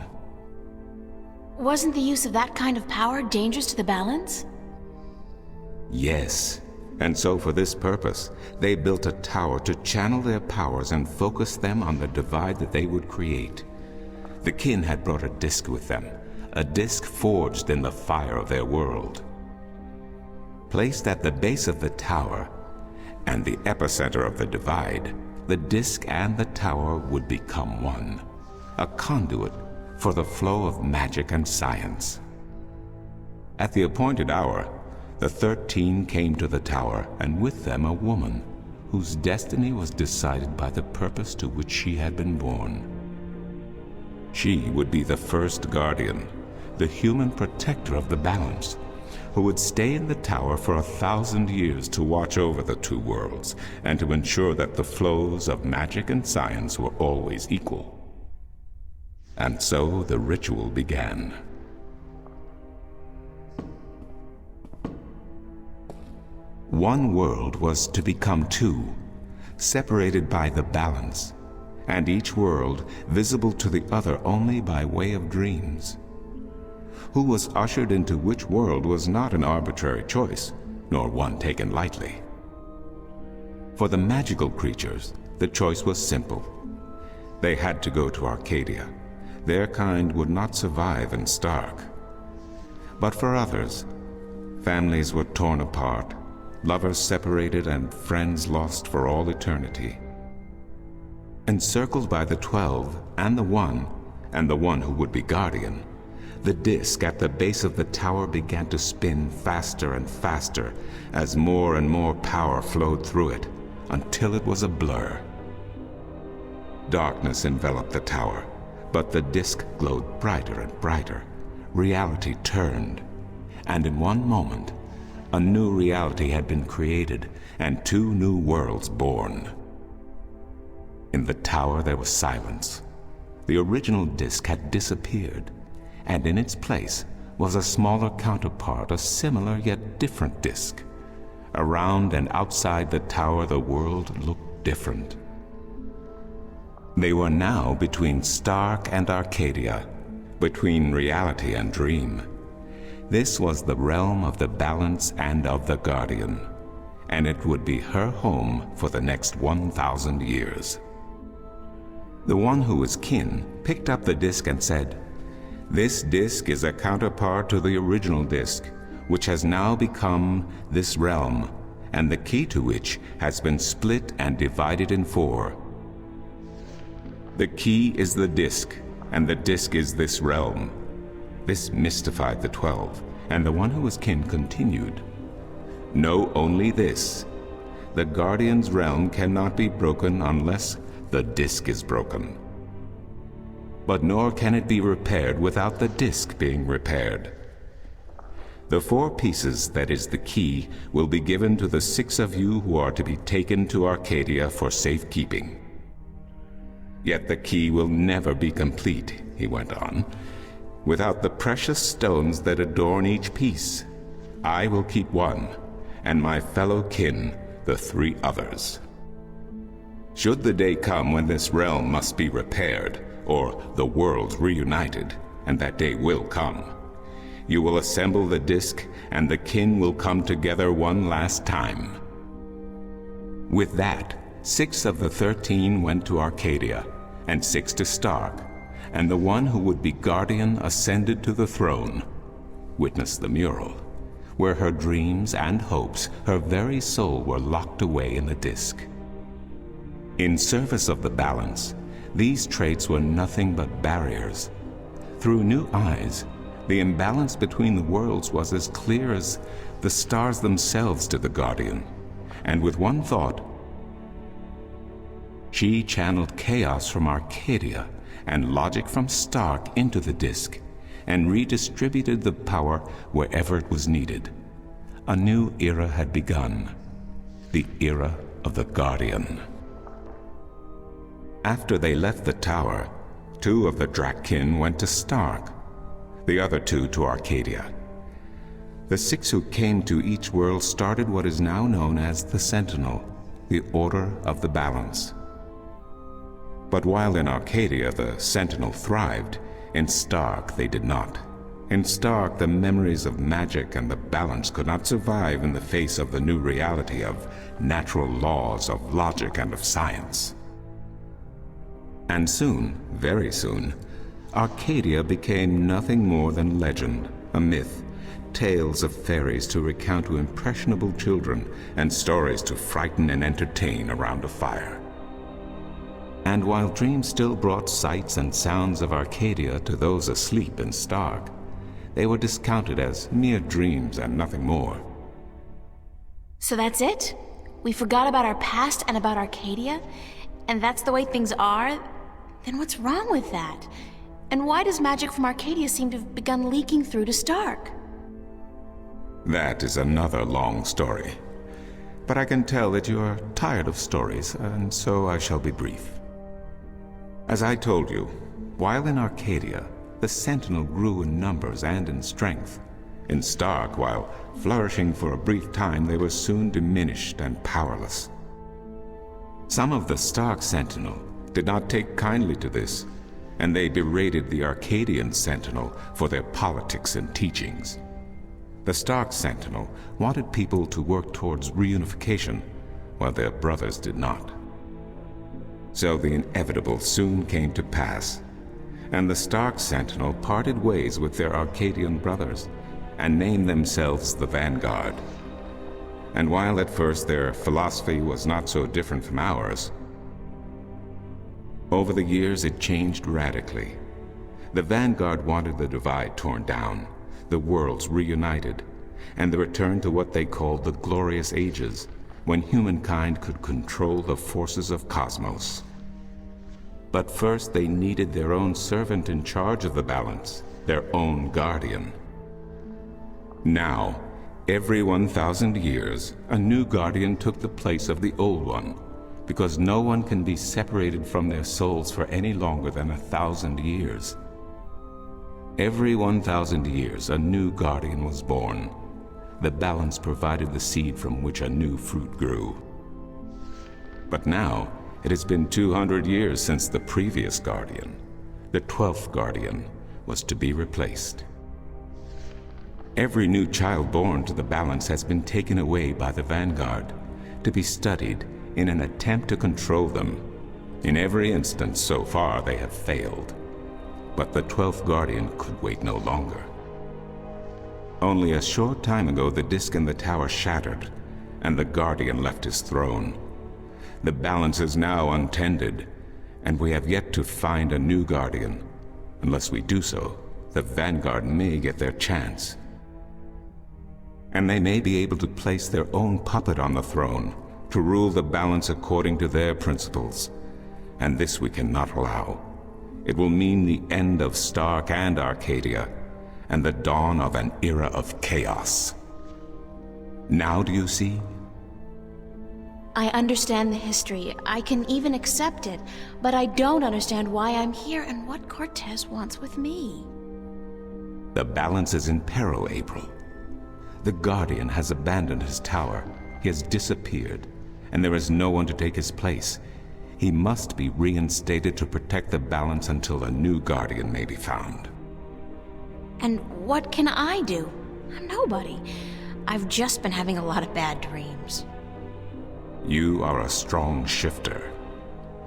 Speaker 1: Wasn't the use of that kind of power dangerous to the balance?
Speaker 6: Yes, and so for this purpose, they built a tower to channel their powers and focus them on the divide that they would create. The Kin had brought a disc with them, a disc forged in the fire of their world. Placed at the base of the tower and the epicenter of the divide, the disc and the tower would become one, a conduit for the flow of magic and science. At the appointed hour, the 13 came to the tower, and with them a woman whose destiny was decided by the purpose to which she had been born. She would be the first guardian, the human protector of the balance, who would stay in the tower for 1,000 years to watch over the 2 worlds and to ensure that the flows of magic and science were always equal. And so the ritual began. One world was to become 2, separated by the balance, and each world visible to the other only by way of dreams. Who was ushered into which world was not an arbitrary choice, nor one taken lightly. For the magical creatures, the choice was simple. They had to go to Arcadia. Their kind would not survive in Stark. But for others, families were torn apart, lovers separated, and friends lost for all eternity. Encircled by the 12 and the one who would be guardian, the disc at the base of the tower began to spin faster and faster as more and more power flowed through it, until it was a blur. Darkness enveloped the tower, but the disc glowed brighter and brighter. Reality turned, and in one moment, a new reality had been created and 2 new worlds born. In the tower there was silence. The original disc had disappeared, and in its place was a smaller counterpart, a similar yet different disc. Around and outside the tower the world looked different. They were now between Stark and Arcadia, between reality and dream. This was the realm of the balance and of the guardian, and it would be her home for the next 1,000 years. The one who was kin picked up the disc and said, "This disc is a counterpart to the original disc, which has now become this realm, and the key to which has been split and divided in 4. The key is the disc, and the disk is this realm. This mystified the 12, and the one who was kin continued. Know only this: the Guardian's realm cannot be broken unless the disk is broken. But nor can it be repaired without the disk being repaired. The 4 pieces that is the key will be given to the 6 of you who are to be taken to Arcadia for safekeeping. Yet the key will never be complete, he went on, without the precious stones that adorn each piece. I will keep 1, and my fellow kin the 3 others. Should the day come when this realm must be repaired, or the worlds reunited, and that day will come, you will assemble the disk, and the kin will come together one last time. With that, 6 of the 13 went to Arcadia, and 6 to Stark, and the one who would be guardian ascended to the throne. Witness the mural, where her dreams and hopes, her very soul, were locked away in the disk. In service of the balance, these traits were nothing but barriers. Through new eyes, the imbalance between the worlds was as clear as the stars themselves to the Guardian, and with one thought, she channeled chaos from Arcadia and logic from Stark into the disk, and redistributed the power wherever it was needed. A new era had begun, the era of the Guardian. After they left the tower, 2 of the Drakkin went to Stark, the other 2 to Arcadia. The 6 who came to each world started what is now known as the Sentinel, the Order of the Balance. But while in Arcadia the Sentinel thrived, in Stark they did not. In Stark, the memories of magic and the balance could not survive in the face of the new reality of natural laws, of logic, and of science. And soon, very soon, Arcadia became nothing more than legend, a myth, tales of fairies to recount to impressionable children, and stories to frighten and entertain around a fire. And while dreams still brought sights and sounds of Arcadia to those asleep in Stark, they were discounted as mere dreams and nothing more.
Speaker 1: So that's it? We forgot about our past and about Arcadia? And that's the way things are? Then what's wrong with that? And why does magic from Arcadia seem to have begun leaking through to Stark?
Speaker 6: That is another long story. But I can tell that you are tired of stories, and so I shall be brief. As I told you, while in Arcadia, the Sentinel grew in numbers and in strength. In Stark, while flourishing for a brief time, they were soon diminished and powerless. Some of the Stark Sentinel did not take kindly to this, and they berated the Arcadian Sentinel for their politics and teachings. The Stark Sentinel wanted people to work towards reunification, while their brothers did not. So the inevitable soon came to pass, and the Stark Sentinel parted ways with their Arcadian brothers and named themselves the Vanguard. And while at first their philosophy was not so different from ours, over the years it changed radically. The Vanguard wanted the divide torn down, the worlds reunited, and the return to what they called the Glorious Ages, when humankind could control the forces of cosmos. But first they needed their own servant in charge of the balance, their own guardian. Now, every 1,000 years, a new guardian took the place of the old one, because no one can be separated from their souls for any longer than 1,000 years. Every 1,000 years, a new guardian was born. The balance provided the seed from which a new fruit grew. But now, it has been 200 years since the previous guardian, the 12th guardian, was to be replaced. Every new child born to the balance has been taken away by the Vanguard, to be studied in an attempt to control them. In every instance so far they have failed. But the 12th guardian could wait no longer. Only a short time ago the disk in the tower shattered, and the guardian left his throne. The balance is now untended, and we have yet to find a new guardian. Unless we do so, the Vanguard may get their chance. And they may be able to place their own puppet on the throne, to rule the balance according to their principles. And this we cannot allow. It will mean the end of Stark and Arcadia, and the dawn of an era of chaos. Now do you see?
Speaker 1: I understand the history. I can even accept it. But I don't understand why I'm here and what Cortez wants with me.
Speaker 6: The balance is in peril, April. The Guardian has abandoned his tower. He has disappeared, and there is no one to take his place. He must be reinstated to protect the balance until a new Guardian may be found.
Speaker 1: And what can I do? I'm nobody. I've just been having a lot of bad dreams.
Speaker 6: You are a strong shifter.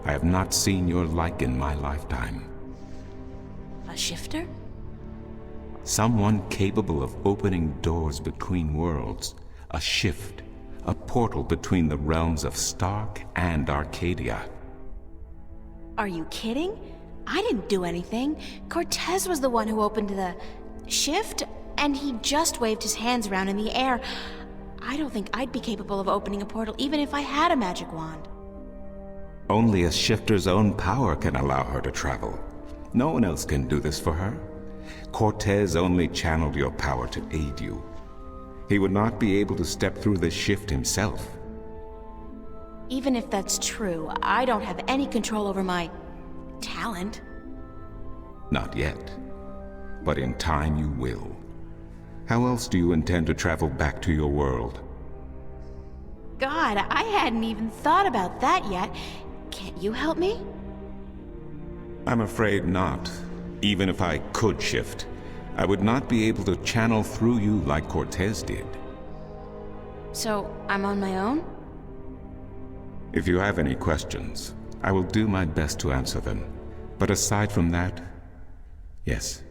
Speaker 6: I have not seen your like in my lifetime.
Speaker 1: A shifter?
Speaker 6: Someone capable of opening doors between worlds. A shift. A portal between the realms of Stark and Arcadia.
Speaker 1: Are you kidding? I didn't do anything. Cortez was the one who opened the shift, and he just waved his hands around in the air. I don't think I'd be capable of opening a portal even if I had a magic wand.
Speaker 6: Only a shifter's own power can allow her to travel. No one else can do this for her. Cortez only channeled your power to aid you. He would not be able to step through this shift himself.
Speaker 1: Even if that's true, I don't have any control over my talent.
Speaker 6: Not yet. But in time you will. How else do you intend to travel back to your world?
Speaker 1: God, I hadn't even thought about that yet. Can't you help me?
Speaker 6: I'm afraid not. Even if I could shift, I would not be able to channel through you like Cortez did.
Speaker 1: So, I'm on my own?
Speaker 6: If you have any questions, I will do my best to answer them. But aside from that, yes,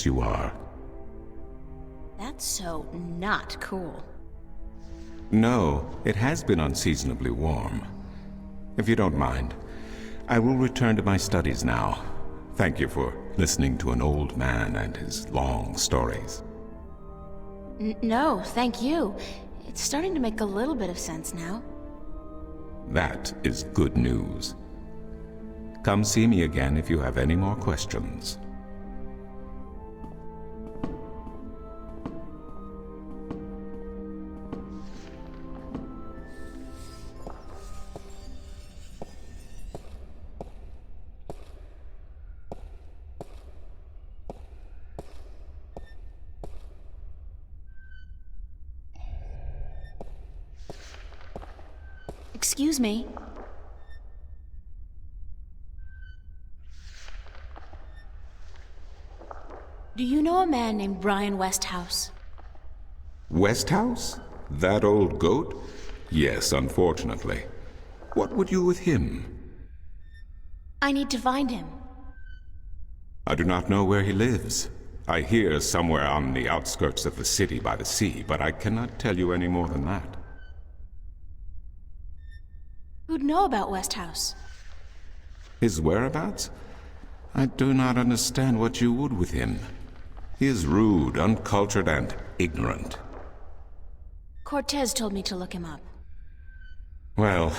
Speaker 6: you are.
Speaker 1: That's so not cool.
Speaker 6: No, it has been unseasonably warm. If you don't mind, I will return to my studies now. Thank you for listening to an old man and his long stories.
Speaker 1: No, thank you. It's starting to make a little bit of sense now.
Speaker 6: That is good news. Come see me again if you have any more questions.
Speaker 1: Excuse me. Do you know a man named Brian Westhouse?
Speaker 6: Westhouse? That old goat? Yes, unfortunately. What would you with him?
Speaker 1: I need to find him.
Speaker 6: I do not know where he lives. I hear somewhere on the outskirts of the city by the sea, but I cannot tell you any more than that.
Speaker 1: Who'd know about Westhouse?
Speaker 6: His whereabouts? I do not understand what you would with him. He is rude, uncultured, and ignorant.
Speaker 1: Cortez told me to look him up.
Speaker 6: Well,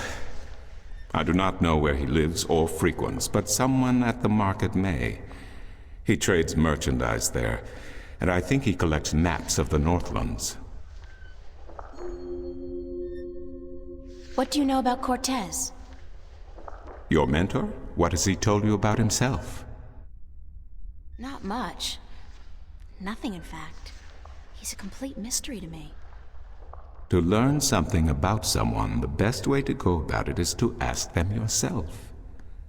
Speaker 6: I do not know where he lives or frequents, but someone at the market may. He trades merchandise there, and I think he collects maps of the Northlands.
Speaker 1: What do you know about Cortez?
Speaker 6: Your mentor? What has he told you about himself?
Speaker 1: Not much. Nothing, in fact. He's a complete mystery to me.
Speaker 6: To learn something about someone, the best way to go about it is to ask them yourself.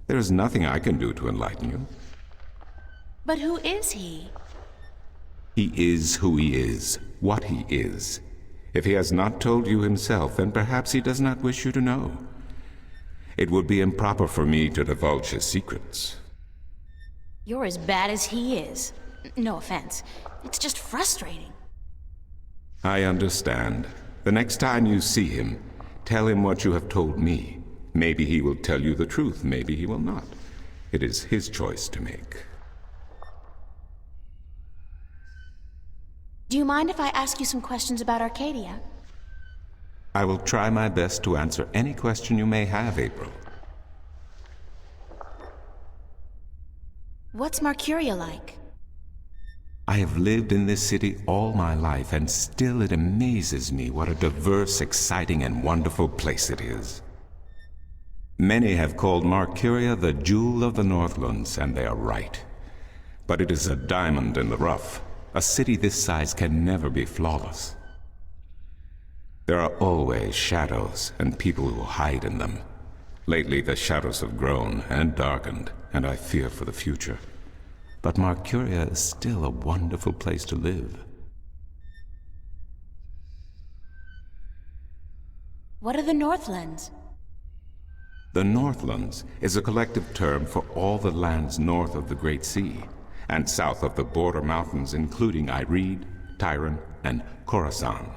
Speaker 6: There is nothing I can do to enlighten you.
Speaker 1: But who is he?
Speaker 6: He is who he is, what he is. If he has not told you himself, then perhaps he does not wish you to know. It would be improper for me to divulge his secrets.
Speaker 1: You're as bad as he is. No offense. It's just frustrating.
Speaker 6: I understand. The next time you see him, tell him what you have told me. Maybe he will tell you the truth, maybe he will not. It is his choice to make.
Speaker 1: Do you mind if I ask you some questions about Arcadia?
Speaker 6: I will try my best to answer any question you may have, April.
Speaker 1: What's Marcuria like?
Speaker 6: I have lived in this city all my life, and still it amazes me what a diverse, exciting, and wonderful place it is. Many have called Marcuria the jewel of the Northlands, and they are right. But it is a diamond in the rough. A city this size can never be flawless. There are always shadows and people who hide in them. Lately the shadows have grown and darkened, and I fear for the future. But Marcuria is still a wonderful place to live.
Speaker 1: What are the Northlands?
Speaker 6: The Northlands is a collective term for all the lands north of the Great Sea, and south of the border mountains including Ireed, Tyran, and Khorasan.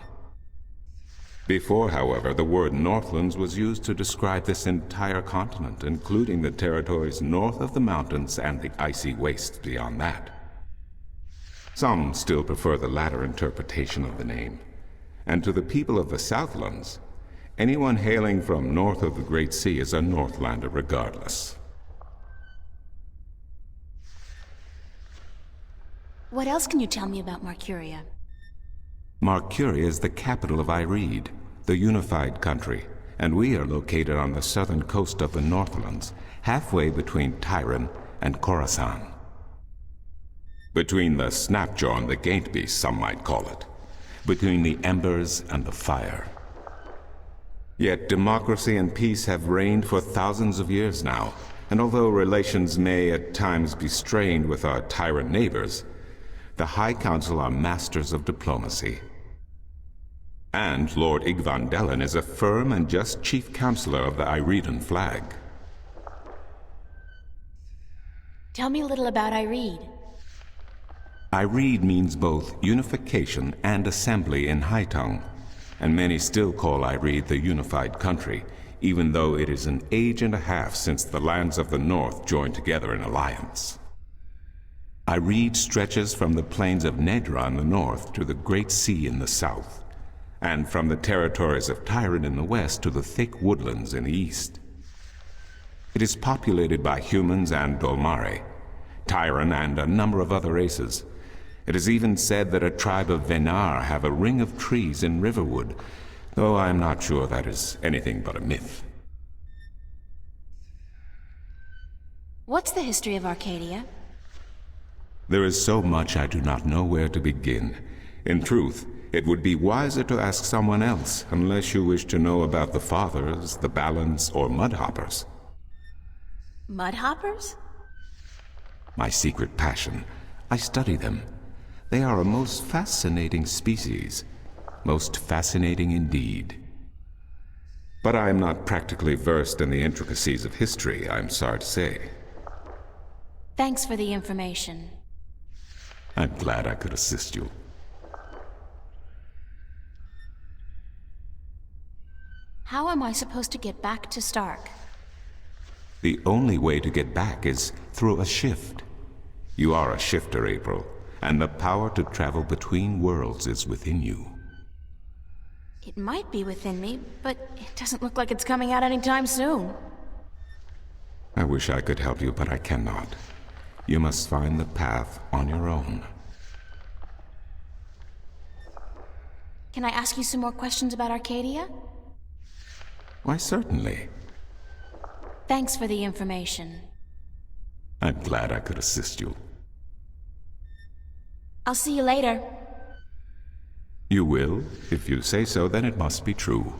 Speaker 6: Before, however, the word Northlands was used to describe this entire continent, including the territories north of the mountains and the icy wastes beyond that. Some still prefer the latter interpretation of the name. And to the people of the Southlands, anyone hailing from north of the Great Sea is a Northlander regardless.
Speaker 1: What else can you tell me about Marcuria?
Speaker 6: Marcuria is the capital of Ireed, the unified country, and we are located on the southern coast of the Northlands, halfway between Tyran and Khorasan. Between the snapjaw and the gaintbeast, some might call it. Between the embers and the fire. Yet democracy and peace have reigned for thousands of years now, and although relations may at times be strained with our Tyran neighbors, the High Council are masters of diplomacy. And Lord Igvandellan is a firm and just chief counselor of the Ireedan flag.
Speaker 1: Tell me a little about Ireed.
Speaker 6: Ireed means both unification and assembly in High Tongue, and many still call Ireed the unified country, even though it is an age and a half since the lands of the north joined together in alliance. Ireed stretches from the plains of Nedra in the north to the Great Sea in the south, and from the territories of Tyran in the west to the thick woodlands in the east. It is populated by humans and Dolmare, Tyran and a number of other races. It is even said that a tribe of Venar have a ring of trees in Riverwood, though I am not sure that is anything but a myth.
Speaker 1: What's the history of Arcadia?
Speaker 6: There is so much I do not know where to begin. In truth, it would be wiser to ask someone else, unless you wish to know about the Fathers, the Balance, or Mudhoppers.
Speaker 1: Mudhoppers?
Speaker 6: My secret passion. I study them. They are a most fascinating species. Most fascinating indeed. But I am not practically versed in the intricacies of history, I'm sorry to say.
Speaker 1: Thanks for the information.
Speaker 6: I'm glad I could assist you.
Speaker 1: How am I supposed to get back to Stark?
Speaker 6: The only way to get back is through a shift. You are a shifter, April, and the power to travel between worlds is within you.
Speaker 1: It might be within me, but it doesn't look like it's coming out anytime soon.
Speaker 6: I wish I could help you, but I cannot. You must find the path on your own.
Speaker 1: Can I ask you some more questions about Arcadia?
Speaker 6: Why, certainly.
Speaker 1: Thanks for the information.
Speaker 6: I'm glad I could assist you.
Speaker 1: I'll see you later.
Speaker 6: You will? If you say so, then it must be true.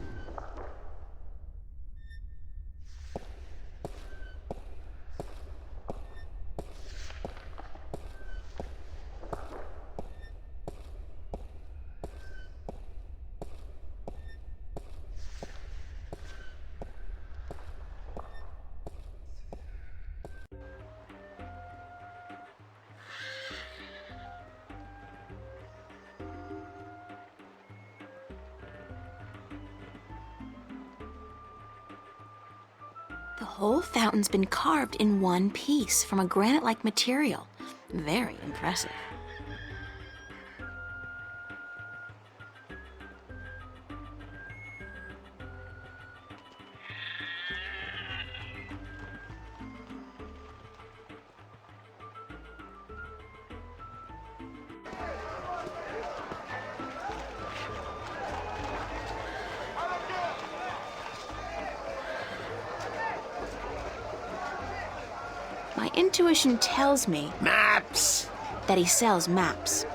Speaker 1: The whole fountain's been carved in one piece from a granite-like material. Very impressive. My intuition tells me
Speaker 9: Maps!
Speaker 1: that he sells maps.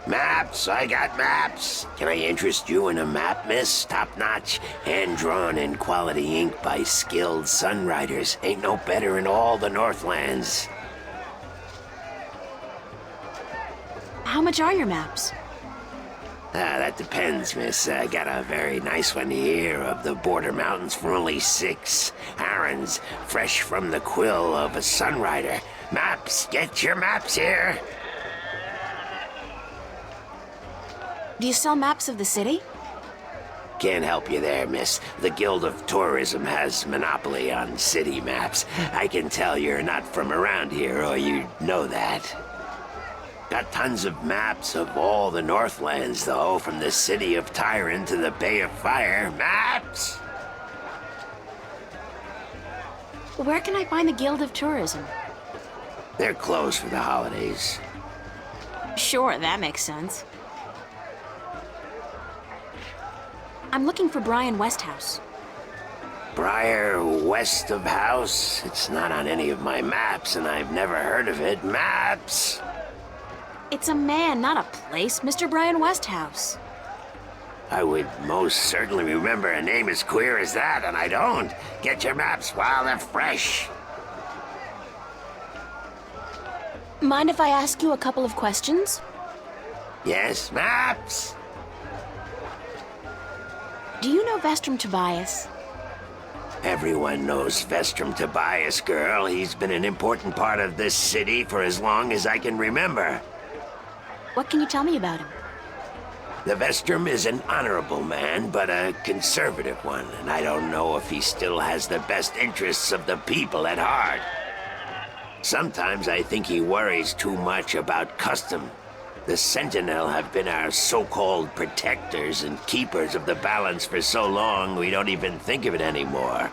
Speaker 9: Maps, I got maps. Can I interest you in a map, miss? Top-notch, hand-drawn in quality ink by skilled sunwriters. Ain't no better in all the Northlands.
Speaker 1: How much are your maps?
Speaker 9: That depends, miss. I got a very nice one here of the Border Mountains for only 6. Aaron's fresh from the quill of a sunwriter. Maps, get your maps here.
Speaker 1: Do you sell maps of the city?
Speaker 9: Can't help you there, miss. The Guild of Tourism has monopoly on city maps. I can tell you're not from around here, or you'd know that. Got tons of maps of all the Northlands, though, from the city of Tyron to the Bay of Fire. Maps!
Speaker 1: Where can I find the Guild of Tourism?
Speaker 9: They're closed for the holidays.
Speaker 1: Sure, that makes sense. I'm looking for Brian Westhouse.
Speaker 9: Briar West of House? It's not on any of my maps, and I've never heard of it. Maps!
Speaker 1: It's a man, not a place, Mr. Brian Westhouse.
Speaker 9: I would most certainly remember a name as queer as that, and I don't. Get your maps while they're fresh.
Speaker 1: Mind if I ask you a couple of questions?
Speaker 9: Yes, maps?
Speaker 1: Do you know Vestrum Tobias?
Speaker 9: Everyone knows Vestrum Tobias, girl. He's been an important part of this city for as long as I can remember.
Speaker 1: What can you tell me about him?
Speaker 9: The Vestrum is an honorable man, but a conservative one, and I don't know if he still has the best interests of the people at heart. Sometimes I think he worries too much about custom. The Sentinel have been our so-called protectors and keepers of the balance for so long we don't even think of it anymore.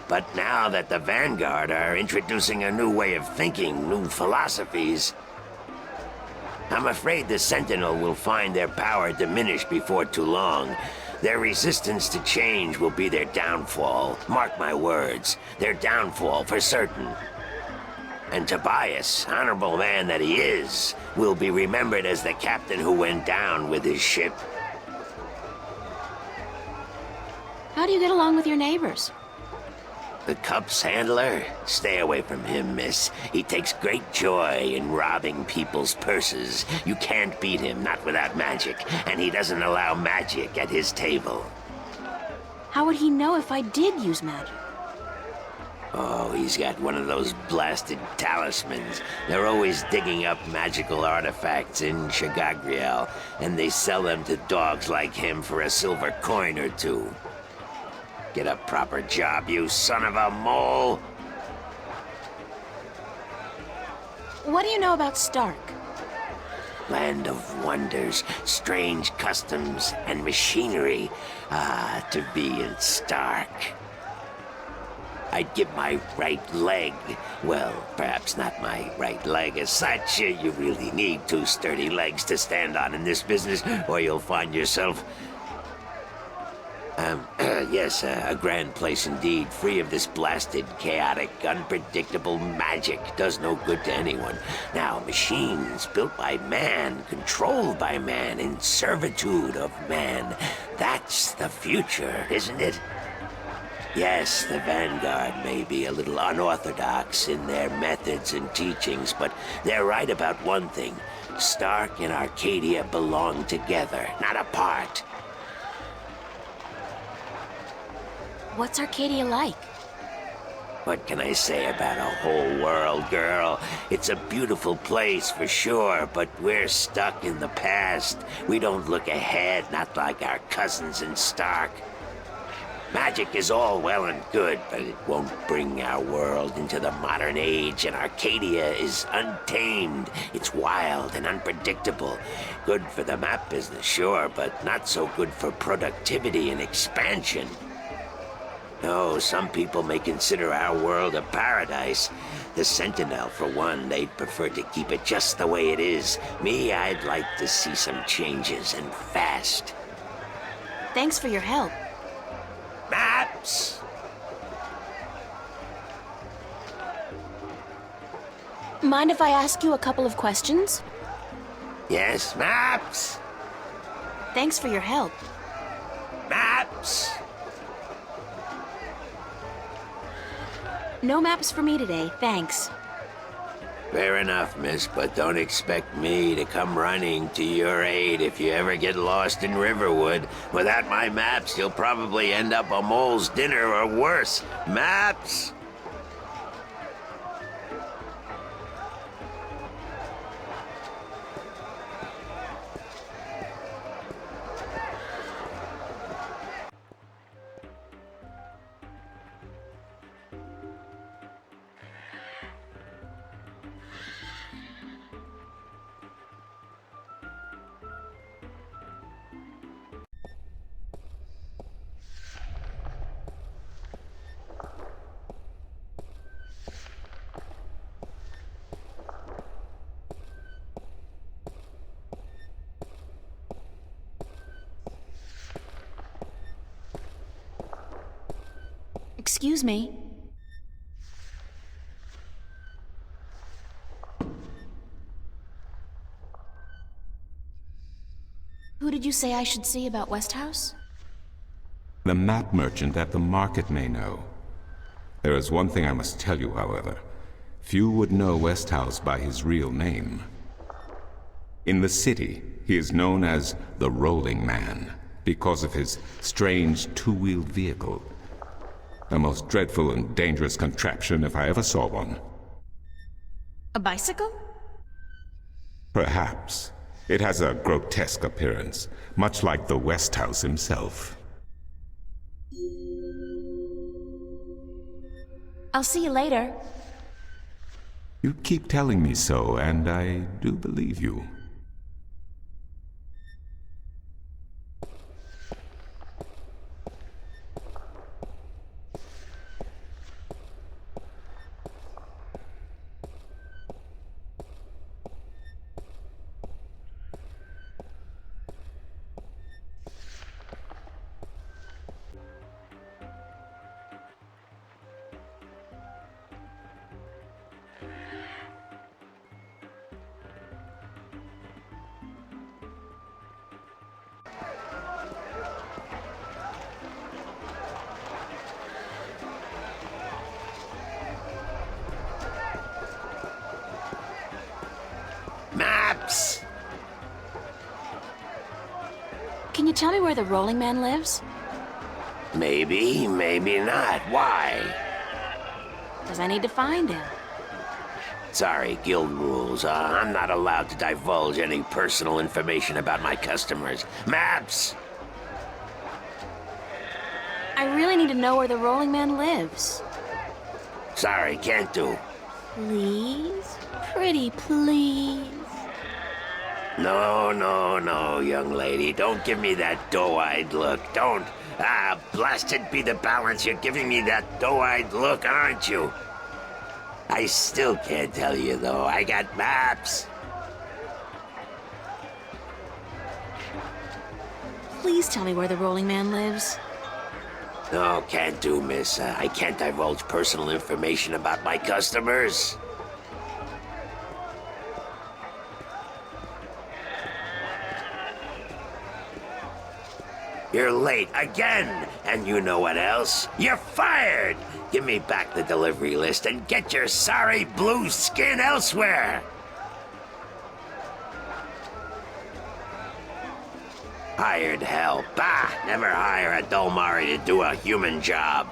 Speaker 9: But now that the Vanguard are introducing a new way of thinking, new philosophies, I'm afraid the Sentinel will find their power diminished before too long. Their resistance to change will be their downfall. Mark my words, their downfall for certain. And Tobias, honorable man that he is, will be remembered as the captain who went down with his ship.
Speaker 1: How do you get along with your neighbors?
Speaker 9: The Cups handler? Stay away from him, miss. He takes great joy in robbing people's purses. You can't beat him, not without magic, and he doesn't allow magic at his table.
Speaker 1: How would he know if I did use magic?
Speaker 9: Oh, he's got one of those blasted talismans. They're always digging up magical artifacts in Shagagriel, and they sell them to dogs like him for a silver coin or two. Get a proper job, you son of a mole!
Speaker 1: What do you know about Stark?
Speaker 9: Land of wonders, strange customs, and machinery. Ah, to be in Stark. I'd give my right leg. Well, perhaps not my right leg as such. You really need 2 sturdy legs to stand on in this business, or you'll find yourself... yes, a grand place indeed, free of this blasted, chaotic, unpredictable magic. Does no good to anyone. Now, machines built by man, controlled by man, in servitude of man. That's the future, isn't it? Yes, the Vanguard may be a little unorthodox in their methods and teachings, but they're right about one thing. Stark and Arcadia belong together, not apart.
Speaker 1: What's Arcadia like?
Speaker 9: What can I say about a whole world, girl? It's a beautiful place for sure, but we're stuck in the past. We don't look ahead, not like our cousins in Stark. Magic is all well and good, but it won't bring our world into the modern age, and Arcadia is untamed. It's wild and unpredictable. Good for the map business, sure, but not so good for productivity and expansion. No, some people may consider our world a paradise. The Sentinel, for one, they'd prefer to keep it just the way it is. Me, I'd like to see some changes, and fast.
Speaker 1: Thanks for your help.
Speaker 9: Maps!
Speaker 1: Mind if I ask you a couple of questions?
Speaker 9: Yes, maps!
Speaker 1: Thanks for your help.
Speaker 9: Maps!
Speaker 1: No maps for me today, thanks.
Speaker 9: Fair enough, miss, but don't expect me to come running to your aid if you ever get lost in Riverwood. Without my maps, you'll probably end up a mole's dinner or worse. Maps!
Speaker 1: Excuse me. Who did you say I should see about Westhouse?
Speaker 6: The map merchant at the market may know. There is one thing I must tell you, however. Few would know Westhouse by his real name. In the city, he is known as the Rolling Man because of his strange two-wheeled vehicle. The most dreadful and dangerous contraption if I ever saw one.
Speaker 1: A bicycle?
Speaker 6: Perhaps. It has a grotesque appearance, much like the Westhouse himself.
Speaker 1: I'll see you later.
Speaker 6: You keep telling me so, and I do believe you.
Speaker 9: Maps!
Speaker 1: Can you tell me where the Rolling Man lives?
Speaker 9: Maybe, maybe not. Why?
Speaker 1: Because I need to find him.
Speaker 9: Sorry, guild rules. I'm not allowed to divulge any personal information about my customers. Maps!
Speaker 1: I really need to know where the Rolling Man lives.
Speaker 9: Sorry, can't do.
Speaker 1: Please? Pretty please?
Speaker 9: No, young lady. Don't give me that doe-eyed look. Don't. Blasted be the balance. You're giving me that doe-eyed look, aren't you? I still can't tell you, though. I got maps.
Speaker 1: Please tell me where the Rolling Man lives.
Speaker 9: No, can't do, miss. I can't divulge personal information about my customers. You're late again, and you know what else? You're fired! Give me back the delivery list and get your sorry blue skin elsewhere! Hired hell. Bah! Never hire a Dolmari to do a human job.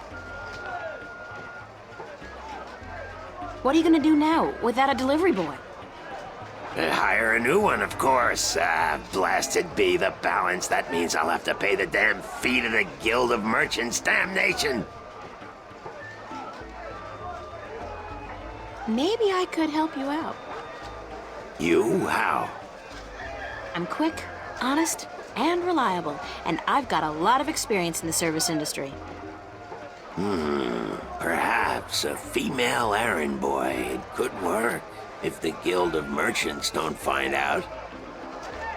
Speaker 1: What are you gonna do now, without a delivery boy?
Speaker 9: Hire a new one, of course. Blasted be the balance. That means I'll have to pay the damn fee to the Guild of Merchants. Damnation!
Speaker 1: Maybe I could help you out.
Speaker 9: You? How?
Speaker 1: I'm quick, honest, and reliable, and I've got a lot of experience in the service industry.
Speaker 9: Perhaps a female errand boy. It could work. If the Guild of Merchants don't find out.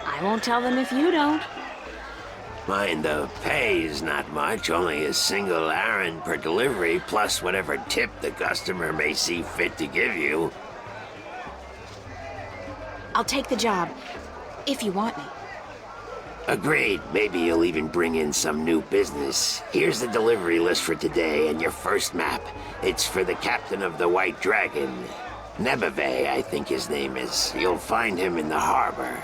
Speaker 1: I won't tell them if you don't.
Speaker 9: Mind the pay is not much, only a single errand per delivery, plus whatever tip the customer may see fit to give you.
Speaker 1: I'll take the job, if you want me.
Speaker 9: Agreed. Maybe you'll even bring in some new business. Here's the delivery list for today and your first map. It's for the captain of the White Dragon. Nebeve, I think his name is. You'll find him in the harbor.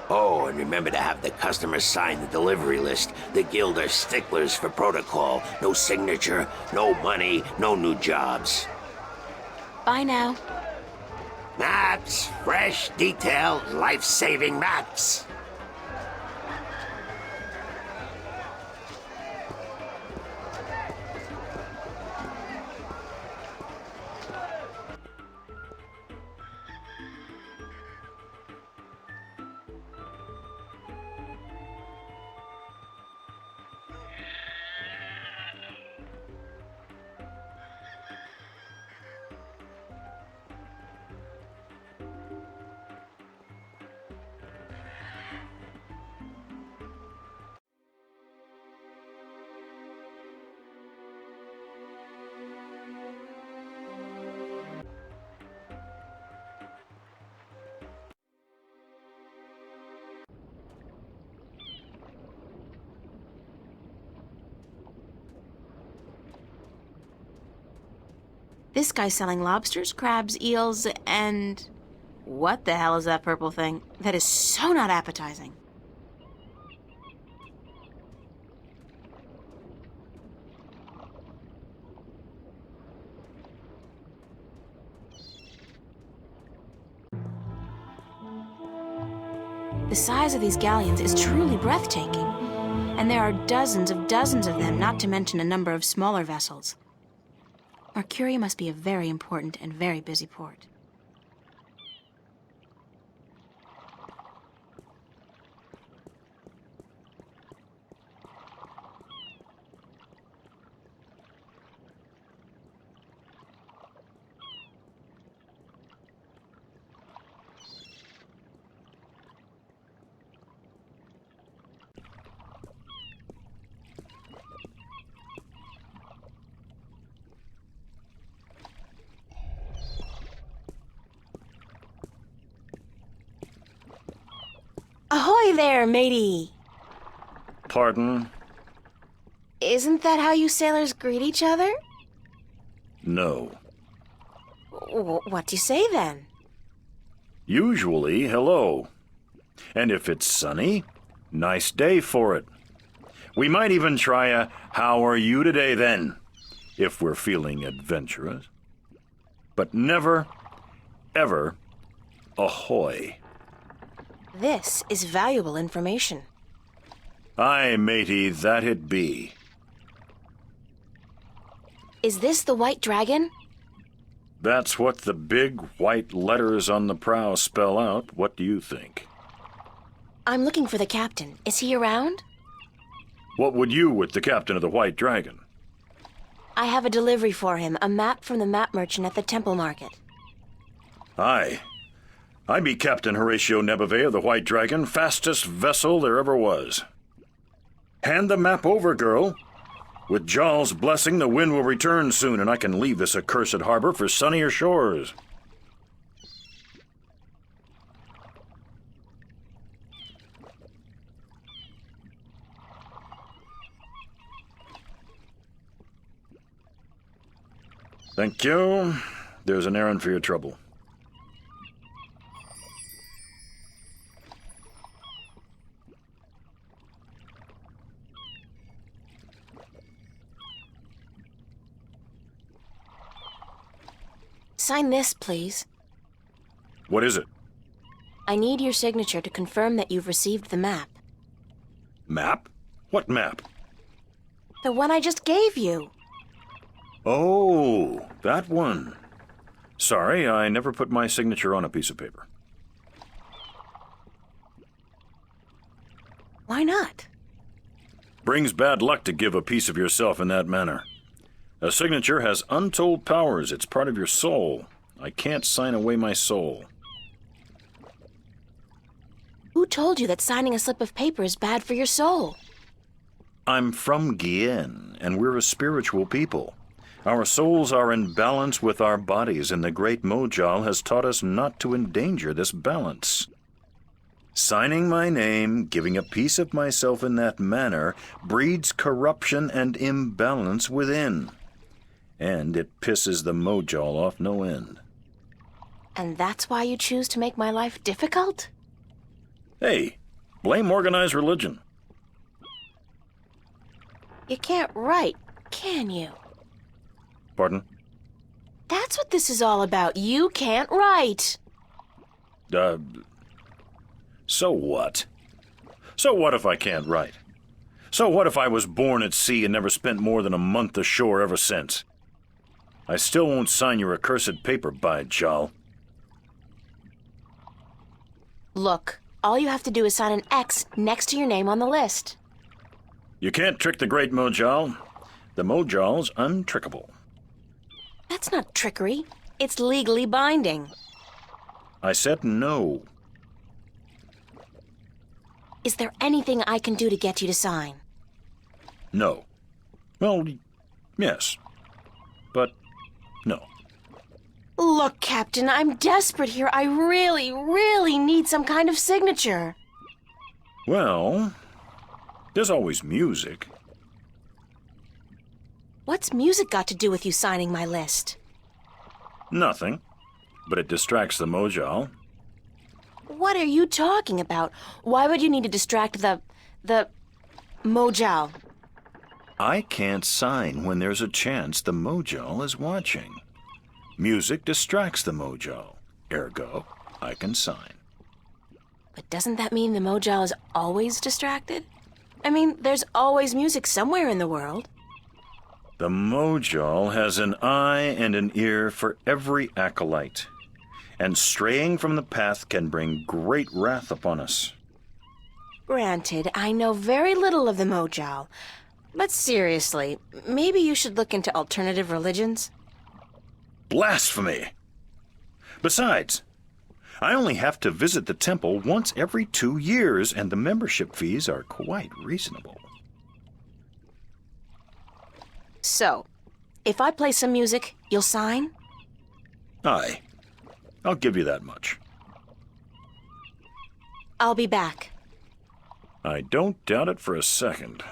Speaker 9: Oh, and remember to have the customer sign the delivery list. The guild are sticklers for protocol. No signature, no money, no new jobs.
Speaker 1: Bye now.
Speaker 9: Maps, fresh, detailed, life-saving maps.
Speaker 1: This guy's selling lobsters, crabs, eels, and... What the hell is that purple thing? That is so not appetizing. The size of these galleons is truly breathtaking, and there are dozens of them, not to mention a number of smaller vessels. Mercuria must be a very important and very busy port. Ahoy there, matey!
Speaker 4: Pardon?
Speaker 1: Isn't that how you sailors greet each other?
Speaker 4: No.
Speaker 1: What do you say then?
Speaker 4: Usually, hello. And if it's sunny, nice day for it. We might even try a how are you today then, if we're feeling adventurous. But never, ever, ahoy.
Speaker 1: This is valuable information.
Speaker 4: Aye, matey, that it be.
Speaker 1: Is this the White Dragon?
Speaker 4: That's what the big white letters on the prow spell out. What do you think?
Speaker 1: I'm looking for the captain. Is he around?
Speaker 4: What would you with the captain of the White Dragon?
Speaker 1: I have a delivery for him, a map from the map merchant at the Temple Market.
Speaker 4: Aye. I be Captain Horatio Nebeve of the White Dragon, fastest vessel there ever was. Hand the map over, girl. With Jaw's blessing, the wind will return soon, and I can leave this accursed harbor for sunnier shores. Thank you. There's an errand for your trouble.
Speaker 1: Sign this, please.
Speaker 4: What is it?
Speaker 1: I need your signature to confirm that you've received the map.
Speaker 4: Map? What map?
Speaker 1: The one I just gave you.
Speaker 4: Oh, that one. Sorry, I never put my signature on a piece of paper.
Speaker 1: Why not?
Speaker 4: Brings bad luck to give a piece of yourself in that manner. A signature has untold powers. It's part of your soul. I can't sign away my soul.
Speaker 1: Who told you that signing a slip of paper is bad for your soul?
Speaker 4: I'm from Gien, and we're a spiritual people. Our souls are in balance with our bodies, and the great Mojal has taught us not to endanger this balance. Signing my name, giving a piece of myself in that manner, breeds corruption and imbalance within. And it pisses the Mojal off no end.
Speaker 1: And that's why you choose to make my life difficult?
Speaker 4: Hey, blame organized religion.
Speaker 1: You can't write, can you?
Speaker 4: Pardon?
Speaker 1: That's what this is all about. You can't write.
Speaker 4: So what? So what if I can't write? So what if I was born at sea and never spent more than a month ashore ever since? I still won't sign your accursed paper, by Jal.
Speaker 1: Look, all you have to do is sign an X next to your name on the list.
Speaker 4: You can't trick the great Mojal. The Mojal's untrickable.
Speaker 1: That's not trickery. It's legally binding.
Speaker 4: I said no.
Speaker 1: Is there anything I can do to get you to sign?
Speaker 4: No. Well, yes. But no.
Speaker 1: Look, Captain, I'm desperate here. I really, really need some kind of signature.
Speaker 4: Well, there's always music.
Speaker 1: What's music got to do with you signing my list?
Speaker 4: Nothing. But it distracts the Mojal.
Speaker 1: What are you talking about? Why would you need to distract the Mojal?
Speaker 4: I can't sign when there's a chance the Mojal is watching. Music distracts the Mojal. Ergo, I can sign.
Speaker 1: But doesn't that mean the Mojal is always distracted? I mean, there's always music somewhere in the world.
Speaker 4: The Mojal has an eye and an ear for every acolyte, and straying from the path can bring great wrath upon us.
Speaker 1: Granted, I know very little of the Mojal, but seriously, maybe you should look into alternative religions.
Speaker 4: Blasphemy! Besides, I only have to visit the temple once every 2 years, and the membership fees are quite reasonable.
Speaker 1: So, if I play some music, you'll sign?
Speaker 4: Aye. I'll give you that much.
Speaker 1: I'll be back.
Speaker 4: I don't doubt it for a second.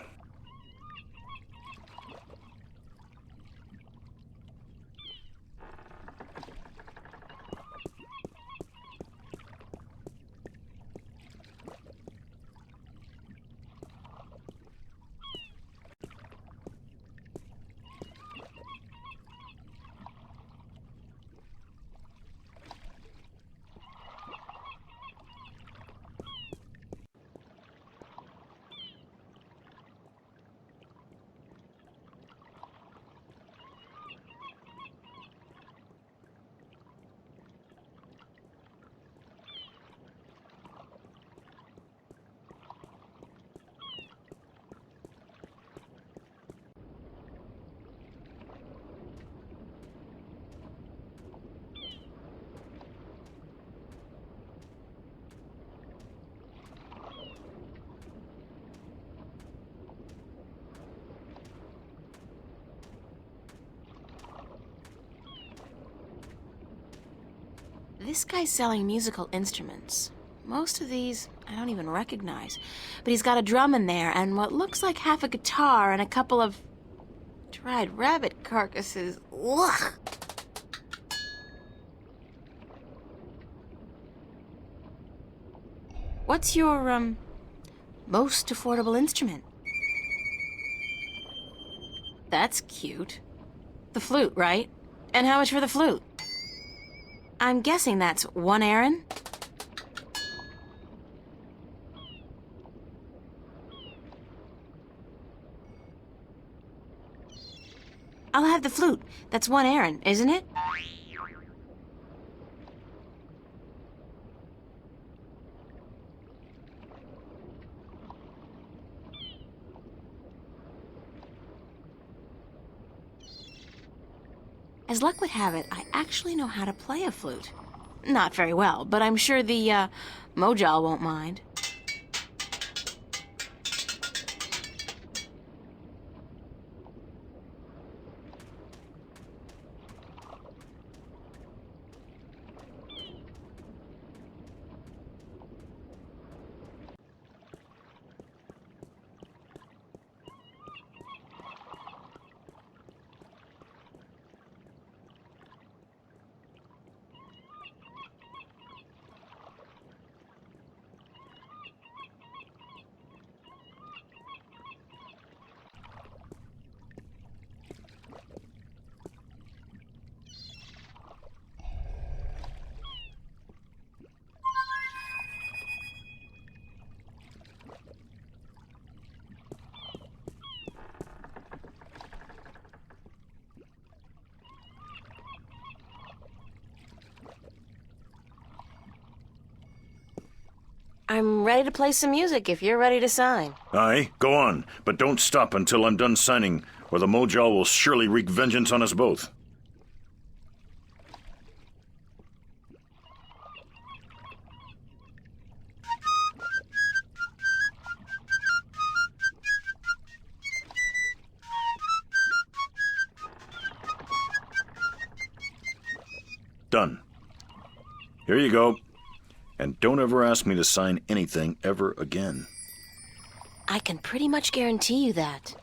Speaker 1: This guy's selling musical instruments. Most of these I don't even recognize. But he's got a drum in there and what looks like half a guitar and a couple of dried rabbit carcasses. Ugh! What's your, most affordable instrument? That's cute. The flute, right? And how much for the flute? I'm guessing that's 1 Aaron? I'll have the flute. That's 1 Aaron, isn't it? As luck would have it, I actually know how to play a flute. Not very well, but I'm sure the, Mojal won't mind.
Speaker 10: I'm ready to play some music if you're ready to sign.
Speaker 4: Aye, go on, but don't stop until I'm done signing, or the Mojo will surely wreak vengeance on us both. Done. Here you go. And don't ever ask me to sign anything ever again.
Speaker 10: I can pretty much guarantee you that.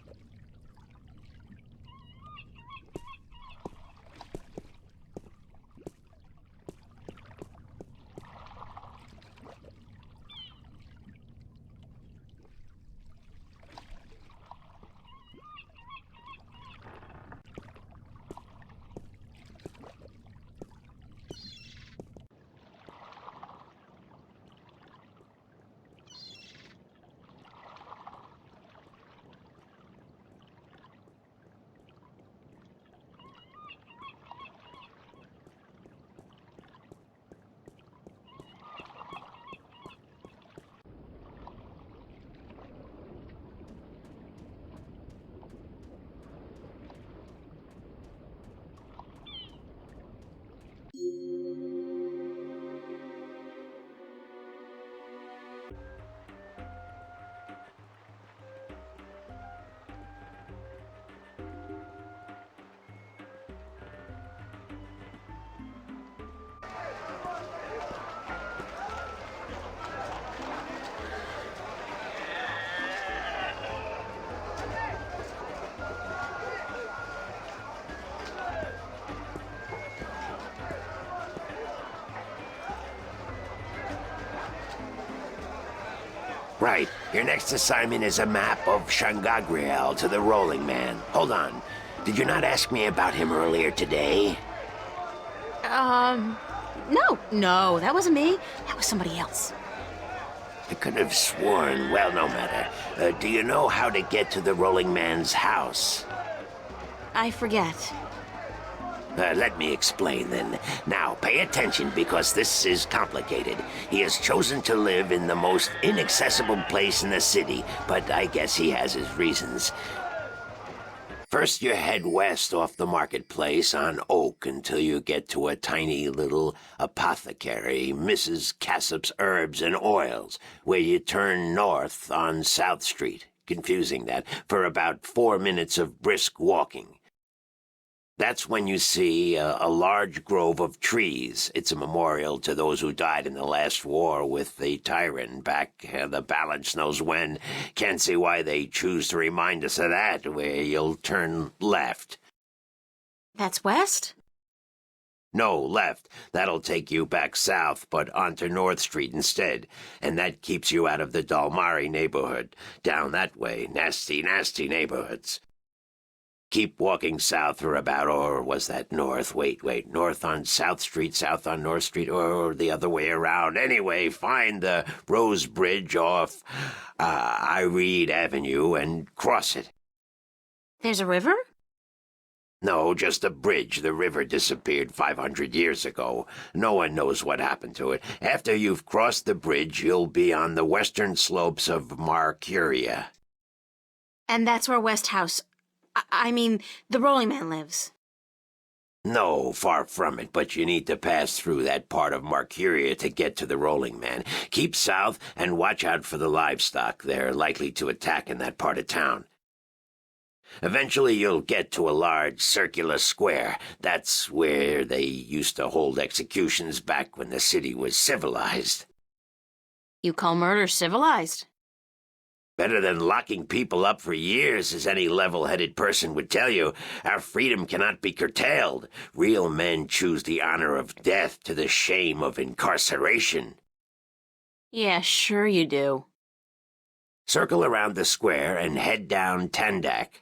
Speaker 9: Right. Your next assignment is a map of Shangagriel to the Rolling Man. Hold on. Did you not ask me about him earlier today?
Speaker 1: No, that wasn't me. That was somebody else.
Speaker 9: I could have sworn. Well, no matter. Do you know how to get to the Rolling Man's house?
Speaker 1: I forget.
Speaker 9: Let me explain then. Now, pay attention because this is complicated. He has chosen to live in the most inaccessible place in the city, but I guess he has his reasons. First, you head west off the marketplace on Oak until you get to a tiny little apothecary, Mrs. Cassop's Herbs and Oils, where you turn north on South Street. Confusing that, for about 4 minutes of brisk walking. That's when you see a large grove of trees. It's a memorial to those who died in the last war with the tyrant back the balance knows when. Can't see why they choose to remind us of that, where you'll turn left.
Speaker 1: That's west?
Speaker 9: No, left. That'll take you back south, but onto North Street instead. And that keeps you out of the Dalmari neighborhood. Down that way, nasty, nasty neighborhoods. Keep walking south for about, or was that north? Wait, north on South Street, south on North Street, or the other way around. Anyway, find the Rose Bridge off Iread Avenue and cross it.
Speaker 1: There's a river?
Speaker 9: No, just a bridge. The river disappeared 500 years ago. No one knows what happened to it. After you've crossed the bridge, you'll be on the western slopes of Marcuria.
Speaker 1: And that's where West House... I mean, the Rolling Man lives.
Speaker 9: No, far from it, but you need to pass through that part of Marcuria to get to the Rolling Man. Keep south and watch out for the livestock. They're likely to attack in that part of town. Eventually you'll get to a large circular square. That's where they used to hold executions back when the city was civilized.
Speaker 1: You call murder civilized?
Speaker 9: Better than locking people up for years, as any level-headed person would tell you. Our freedom cannot be curtailed. Real men choose the honor of death to the shame of incarceration.
Speaker 1: Yeah, sure you do.
Speaker 9: Circle around the square and head down Tandak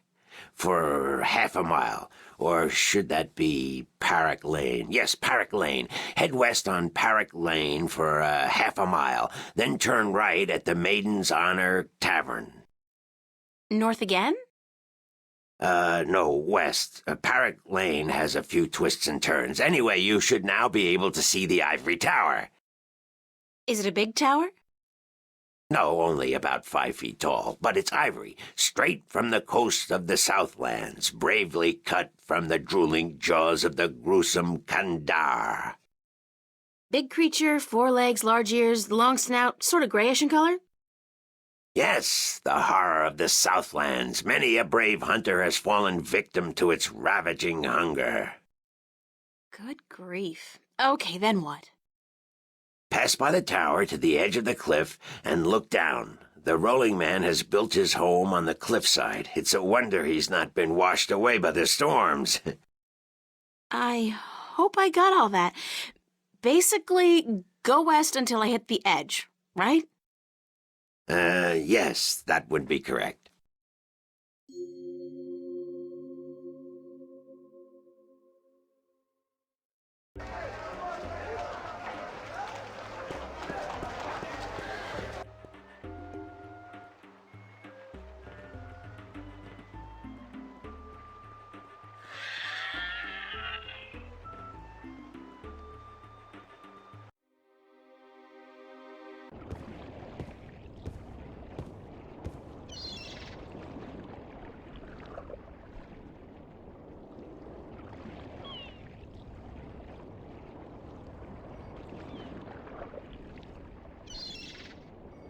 Speaker 9: for half a mile. Or should that be Parrock Lane? Yes, Parrock Lane. Head west on Parrock Lane for half a mile, then turn right at the Maiden's Honor Tavern.
Speaker 1: North again?
Speaker 9: No, west. Parrock Lane has a few twists and turns. Anyway, you should now be able to see the Ivory Tower.
Speaker 1: Is it a big tower?
Speaker 9: No, only about 5 feet tall, but it's ivory, straight from the coast of the Southlands, bravely cut from the drooling jaws of the gruesome Kandar.
Speaker 10: Big creature, 4 legs, large ears, long snout, sort of grayish in color?
Speaker 9: Yes, the horror of the Southlands. Many a brave hunter has fallen victim to its ravaging hunger.
Speaker 10: Good grief. Okay, then what?
Speaker 9: Pass by the tower to the edge of the cliff and look down. The rolling man has built his home on the cliffside. It's a wonder he's not been washed away by the storms.
Speaker 10: I hope I got all that. Basically, go west until I hit the edge, right?
Speaker 9: Yes, that would be correct.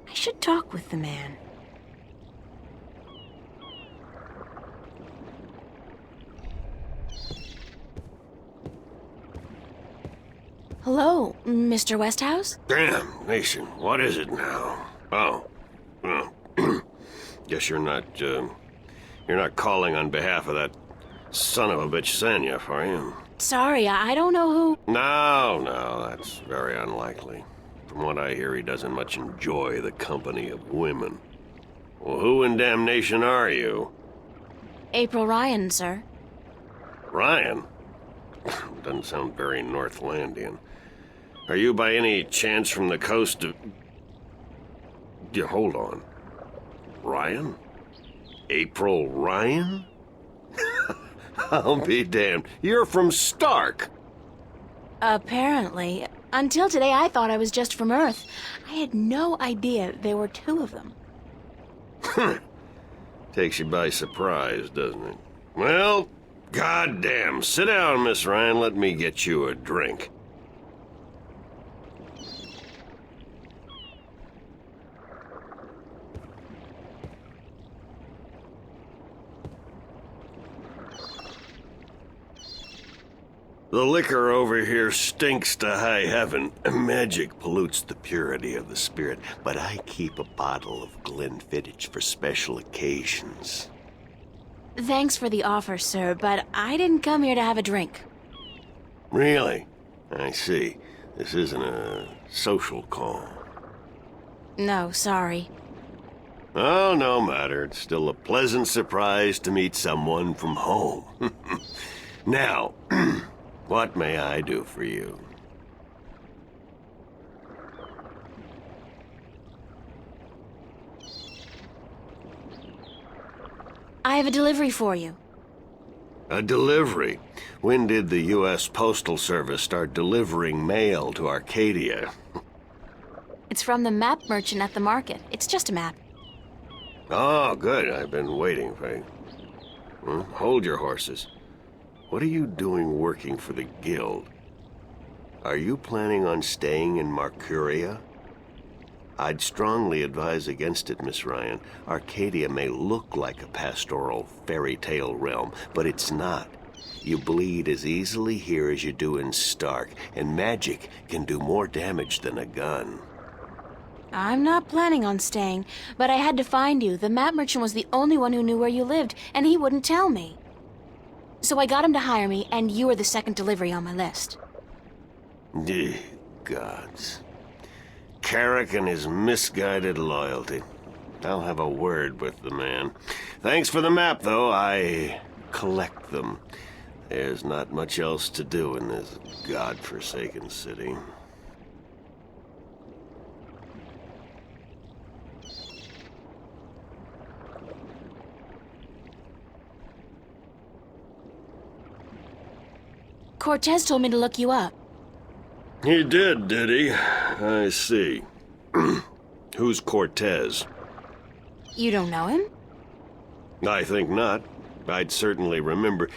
Speaker 10: I should talk with the man. Hello, Mr. Westhouse?
Speaker 11: Damn, Nation, what is it now? Oh, well, guess you're not calling on behalf of that son of a bitch Sanya, are you?
Speaker 10: Sorry, I don't know who...
Speaker 11: No, that's very unlikely. From what I hear, he doesn't much enjoy the company of women. Well, who in damnation are you?
Speaker 10: April Ryan, sir.
Speaker 11: Ryan? Doesn't sound very Northlandian. Are you by any chance from the coast of... Yeah, hold on. Ryan? April Ryan? I'll be damned. You're from Stark.
Speaker 10: Apparently. Until today, I thought I was just from Earth. I had no idea there were 2 of them.
Speaker 11: Takes you by surprise, doesn't it? Well, goddamn. Sit down, Miss Ryan. Let me get you a drink. The liquor over here stinks to high heaven. Magic pollutes the purity of the spirit, but I keep a bottle of Glenfiddich for special occasions.
Speaker 10: Thanks for the offer, sir, but I didn't come here to have a drink.
Speaker 11: Really? I see. This isn't a social call.
Speaker 10: No, sorry.
Speaker 11: Oh, no matter. It's still a pleasant surprise to meet someone from home. Now, what may I do for you?
Speaker 10: I have a delivery for you.
Speaker 11: A delivery? When did the U.S. Postal Service start delivering mail to Arcadia?
Speaker 10: It's from the map merchant at the market. It's just a map.
Speaker 11: Oh, good. I've been waiting for you. Hold your horses. What are you doing working for the Guild? Are you planning on staying in Marcuria? I'd strongly advise against it, Miss Ryan. Arcadia may look like a pastoral fairy tale realm, but it's not. You bleed as easily here as you do in Stark, and magic can do more damage than a gun.
Speaker 10: I'm not planning on staying, but I had to find you. The map merchant was the only one who knew where you lived, and he wouldn't tell me. So I got him to hire me, and you were the second delivery on my list.
Speaker 11: Gods. Carrick and his misguided loyalty. I'll have a word with the man. Thanks for the map, though. I collect them. There's not much else to do in this godforsaken city.
Speaker 10: Cortez told me to look you up.
Speaker 11: He did he? I see. Who's Cortez?
Speaker 10: You don't know him?
Speaker 11: I think not. I'd certainly remember.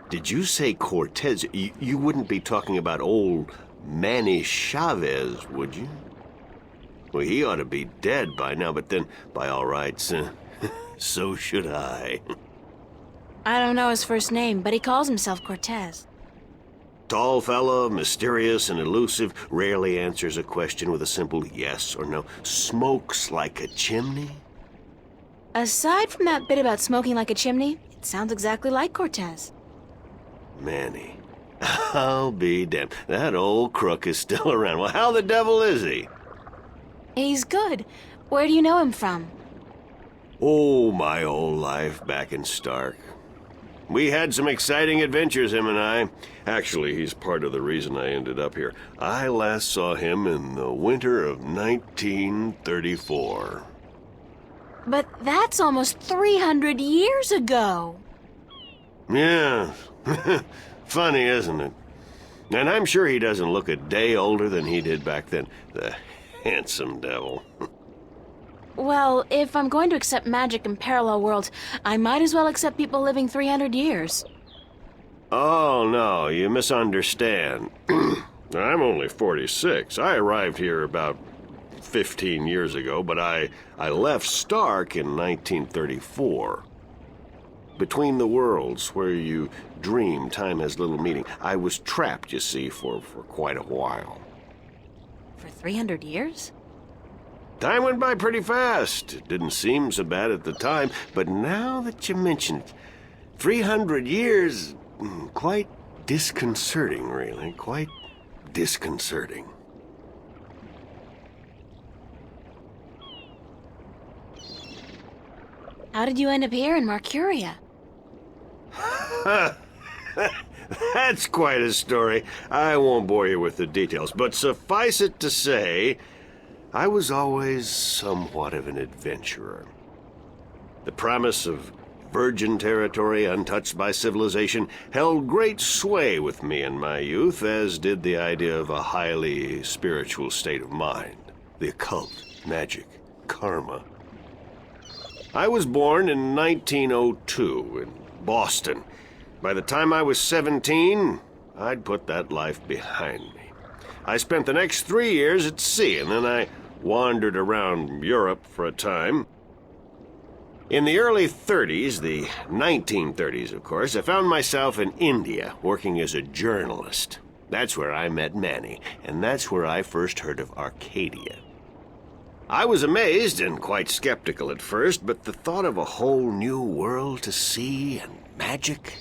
Speaker 11: Did you say Cortez? You wouldn't be talking about old Manny Chavez, would you? Well, he ought to be dead by now, but then, by all rights, so should I.
Speaker 10: I don't know his first name, but he calls himself Cortez.
Speaker 11: Tall fella, mysterious and elusive, rarely answers a question with a simple yes or no. Smokes like a chimney?
Speaker 10: Aside from that bit about smoking like a chimney, it sounds exactly like Cortez.
Speaker 11: Manny. I'll be damned. That old crook is still around. Well, how the devil is he?
Speaker 10: He's good. Where do you know him from?
Speaker 11: Oh, my old life back in Stark. We had some exciting adventures, him and I. Actually, he's part of the reason I ended up here. I last saw him in the winter of 1934.
Speaker 10: But that's almost 300 years ago.
Speaker 11: Yeah. Funny, isn't it? And I'm sure he doesn't look a day older than he did back then. The handsome devil.
Speaker 10: Well, if I'm going to accept magic in parallel worlds, I might as well accept people living 300 years.
Speaker 11: Oh, no, you misunderstand. I'm only 46. I arrived here about 15 years ago, but I left Stark in 1934. Between the worlds, where you dream time has little meaning, I was trapped, you see, for quite a while.
Speaker 10: For 300 years?
Speaker 11: Time went by pretty fast. It didn't seem so bad at the time, but now that you mention it, 300 years, quite disconcerting, really. Quite disconcerting.
Speaker 10: How did you end up here in Marcuria?
Speaker 11: That's quite a story. I won't bore you with the details, but suffice it to say, I was always somewhat of an adventurer. The promise of virgin territory untouched by civilization held great sway with me in my youth, as did the idea of a highly spiritual state of mind. The occult, magic, karma. I was born in 1902 in Boston. By the time I was 17, I'd put that life behind me. I spent the next 3 years at sea, and then I wandered around Europe for a time. In the early 30s, the 1930s, of course, I found myself in India working as a journalist. That's where I met Manny, and that's where I first heard of Arcadia. I was amazed and quite skeptical at first, but the thought of a whole new world to see and magic...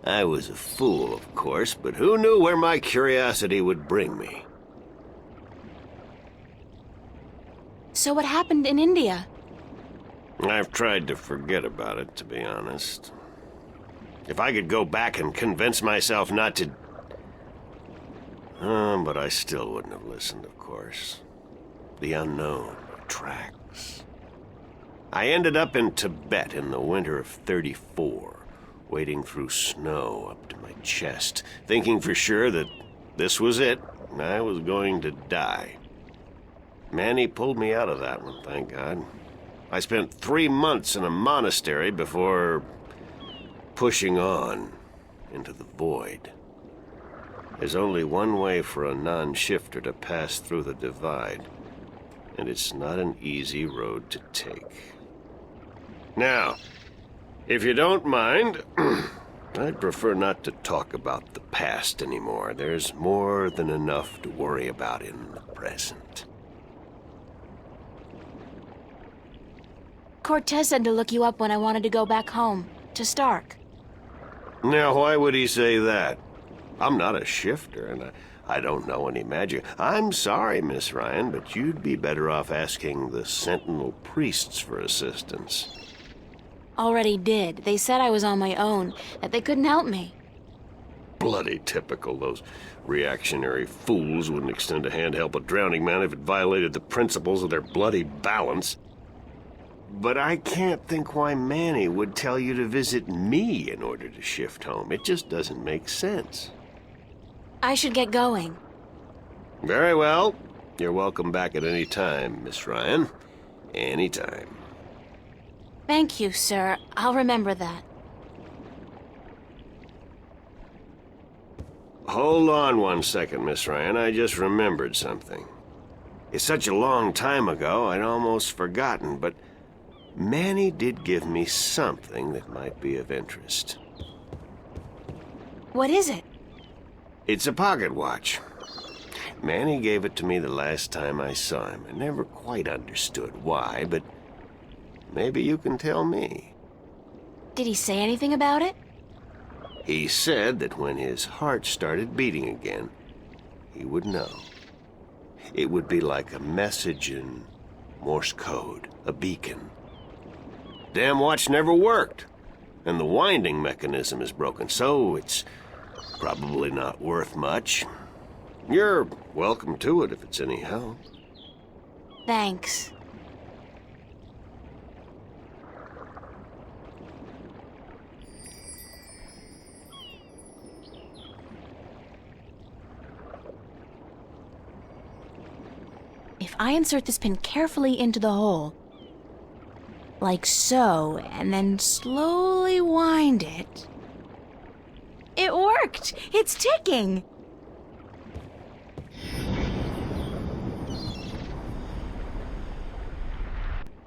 Speaker 11: I was a fool, of course, but who knew where my curiosity would bring me?
Speaker 10: So what happened in India?
Speaker 11: I've tried to forget about it, to be honest. If I could go back and convince myself not to... but I still wouldn't have listened, of course. The unknown attracts. I ended up in Tibet in the winter of 34, wading through snow up to my chest, thinking for sure that this was it, and I was going to die. Manny pulled me out of that one, thank God. I spent 3 months in a monastery before pushing on into the void. There's only one way for a non-shifter to pass through the divide, and it's not an easy road to take. Now, if you don't mind, I'd prefer not to talk about the past anymore. There's more than enough to worry about in the present.
Speaker 10: Cortez said to look you up when I wanted to go back home, to Stark.
Speaker 11: Now, why would he say that? I'm not a shifter, and I don't know any magic. I'm sorry, Miss Ryan, but you'd be better off asking the Sentinel priests for assistance.
Speaker 10: Already did. They said I was on my own, that they couldn't help me.
Speaker 11: Bloody typical. Those reactionary fools wouldn't extend a hand to help a drowning man if it violated the principles of their bloody balance. But I can't think why Manny would tell you to visit me in order to shift home. It just doesn't make sense.
Speaker 10: I should get going.
Speaker 11: Very well. You're welcome back at any time, Miss Ryan. Any time.
Speaker 10: Thank you, sir. I'll remember that.
Speaker 11: Hold on one second, Miss Ryan. I just remembered something. It's such a long time ago, I'd almost forgotten, but Manny did give me something that might be of interest.
Speaker 10: What is it?
Speaker 11: It's a pocket watch. Manny gave it to me the last time I saw him. I never quite understood why, but maybe you can tell me.
Speaker 10: Did he say anything about it?
Speaker 11: He said that when his heart started beating again, he would know. It would be like a message in Morse code, a beacon. Damn watch never worked, and the winding mechanism is broken, so it's probably not worth much. You're welcome to it if it's any help.
Speaker 10: Thanks. If I insert this pin carefully into the hole, like so, and then slowly wind it... It worked! It's ticking!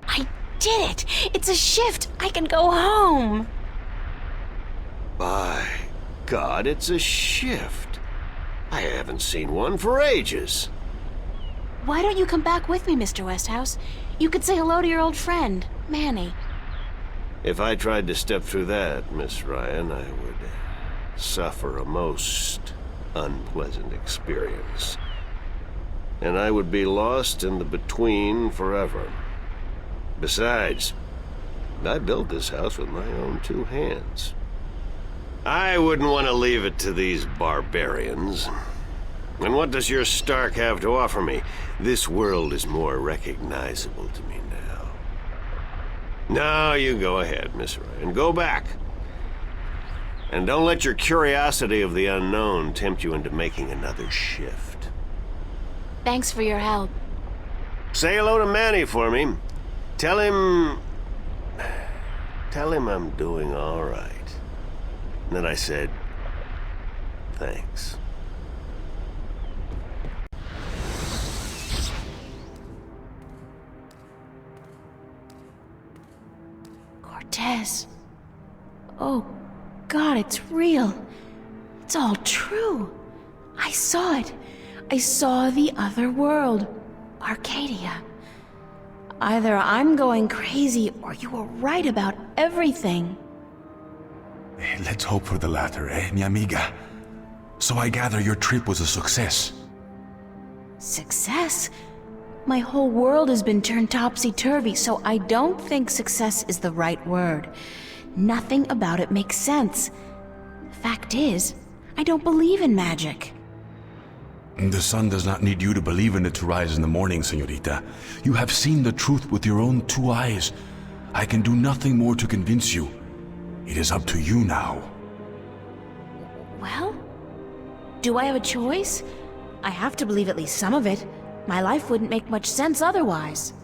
Speaker 10: I did it! It's a shift! I can go home!
Speaker 11: By God, it's a shift. I haven't seen one for ages.
Speaker 10: Why don't you come back with me, Mr. Westhouse? You could say hello to your old friend, Manny.
Speaker 11: If I tried to step through that, Miss Ryan, I would suffer a most unpleasant experience. And I would be lost in the between forever. Besides, I built this house with my own two hands. I wouldn't want to leave it to these barbarians. And what does your Stark have to offer me? This world is more recognizable to me now. Now you go ahead, Miss Ryan. Go back. And don't let your curiosity of the unknown tempt you into making another shift.
Speaker 10: Thanks for your help.
Speaker 11: Say hello to Manny for me. Tell him I'm doing all right. And then I said, thanks.
Speaker 10: Cortez. Oh, God, it's real. It's all true. I saw it. I saw the other world. Arcadia. Either I'm going crazy or you were right about everything.
Speaker 8: Let's hope for the latter, mi amiga? So I gather your trip was a success.
Speaker 10: Success? My whole world has been turned topsy-turvy, so I don't think success is the right word. Nothing about it makes sense. The fact is, I don't believe in magic.
Speaker 8: The sun does not need you to believe in it to rise in the morning, señorita. You have seen the truth with your own two eyes. I can do nothing more to convince you. It is up to you now.
Speaker 10: Well, do I have a choice? I have to believe at least some of it. My life wouldn't make much sense otherwise.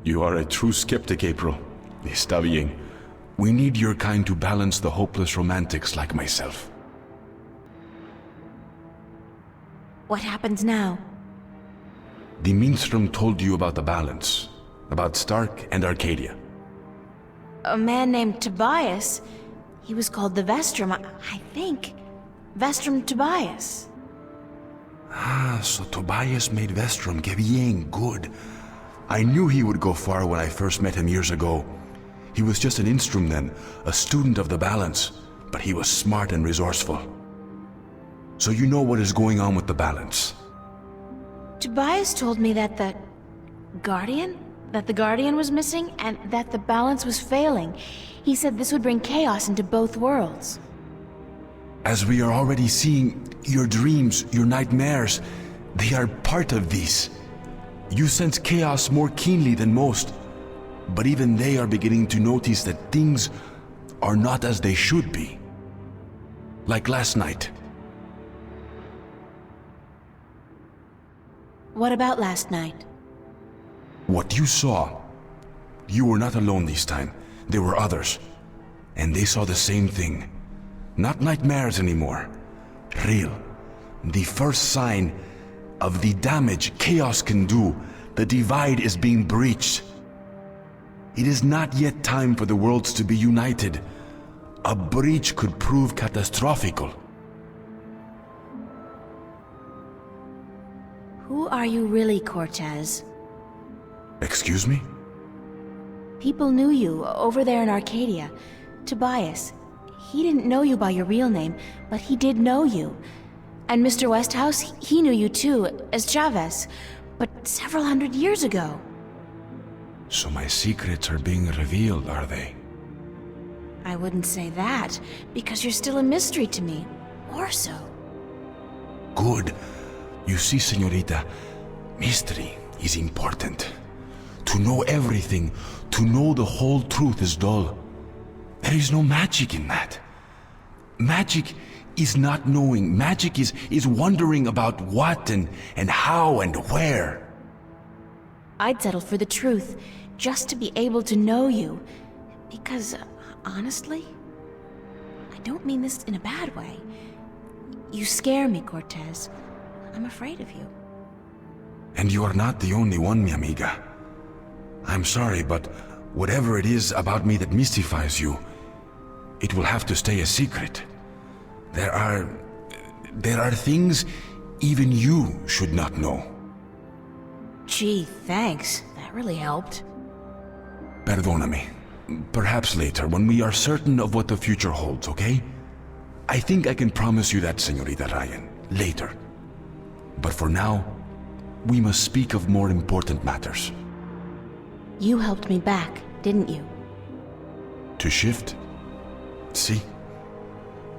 Speaker 8: You are a true skeptic, April. Está bien. We need your kind to balance the hopeless romantics like myself.
Speaker 10: What happens now?
Speaker 8: The Minstrom told you about the balance, about Stark and Arcadia.
Speaker 10: A man named Tobias. He was called the Vestrum, I think. Vestrum Tobias.
Speaker 8: Ah, so Tobias made Vestrum. Que bien, good. I knew he would go far when I first met him years ago. He was just an Instrum then, a student of the balance, but he was smart and resourceful. So you know what is going on with the balance.
Speaker 10: Tobias told me that the Guardian was missing and that the balance was failing. He said this would bring chaos into both worlds.
Speaker 8: As we are already seeing, your dreams, your nightmares, they are part of these. You sense chaos more keenly than most, but even they are beginning to notice that things are not as they should be. Like last night.
Speaker 10: What about last night?
Speaker 8: What you saw, you were not alone this time. There were others. And they saw the same thing. Not nightmares anymore. Real. The first sign of the damage chaos can do. The divide is being breached. It is not yet time for the worlds to be united. A breach could prove catastrophical.
Speaker 10: Who are you really, Cortez?
Speaker 8: Excuse me?
Speaker 10: People knew you over there in Arcadia. Tobias. He didn't know you by your real name, but he did know you. And Mr. Westhouse, he knew you too, as Chavez, but several hundred years ago.
Speaker 8: So my secrets are being revealed, are they?
Speaker 10: I wouldn't say that, because you're still a mystery to me. More so.
Speaker 8: Good. You see, señorita, mystery is important. To know everything, to know the whole truth is dull. There is no magic in that. Magic is not knowing. Magic is wondering about what and how and where.
Speaker 10: I'd settle for the truth, just to be able to know you. Because, honestly, I don't mean this in a bad way. You scare me, Cortez. I'm afraid of you.
Speaker 8: And you are not the only one, mi amiga. I'm sorry, but whatever it is about me that mystifies you, it will have to stay a secret. There are things even you should not know.
Speaker 10: Gee, thanks. That really helped.
Speaker 8: Perdóname. Perhaps later, when we are certain of what the future holds, okay? I think I can promise you that, Señorita Ryan. Later. But for now, we must speak of more important matters.
Speaker 10: You helped me back, didn't you?
Speaker 8: To shift? See?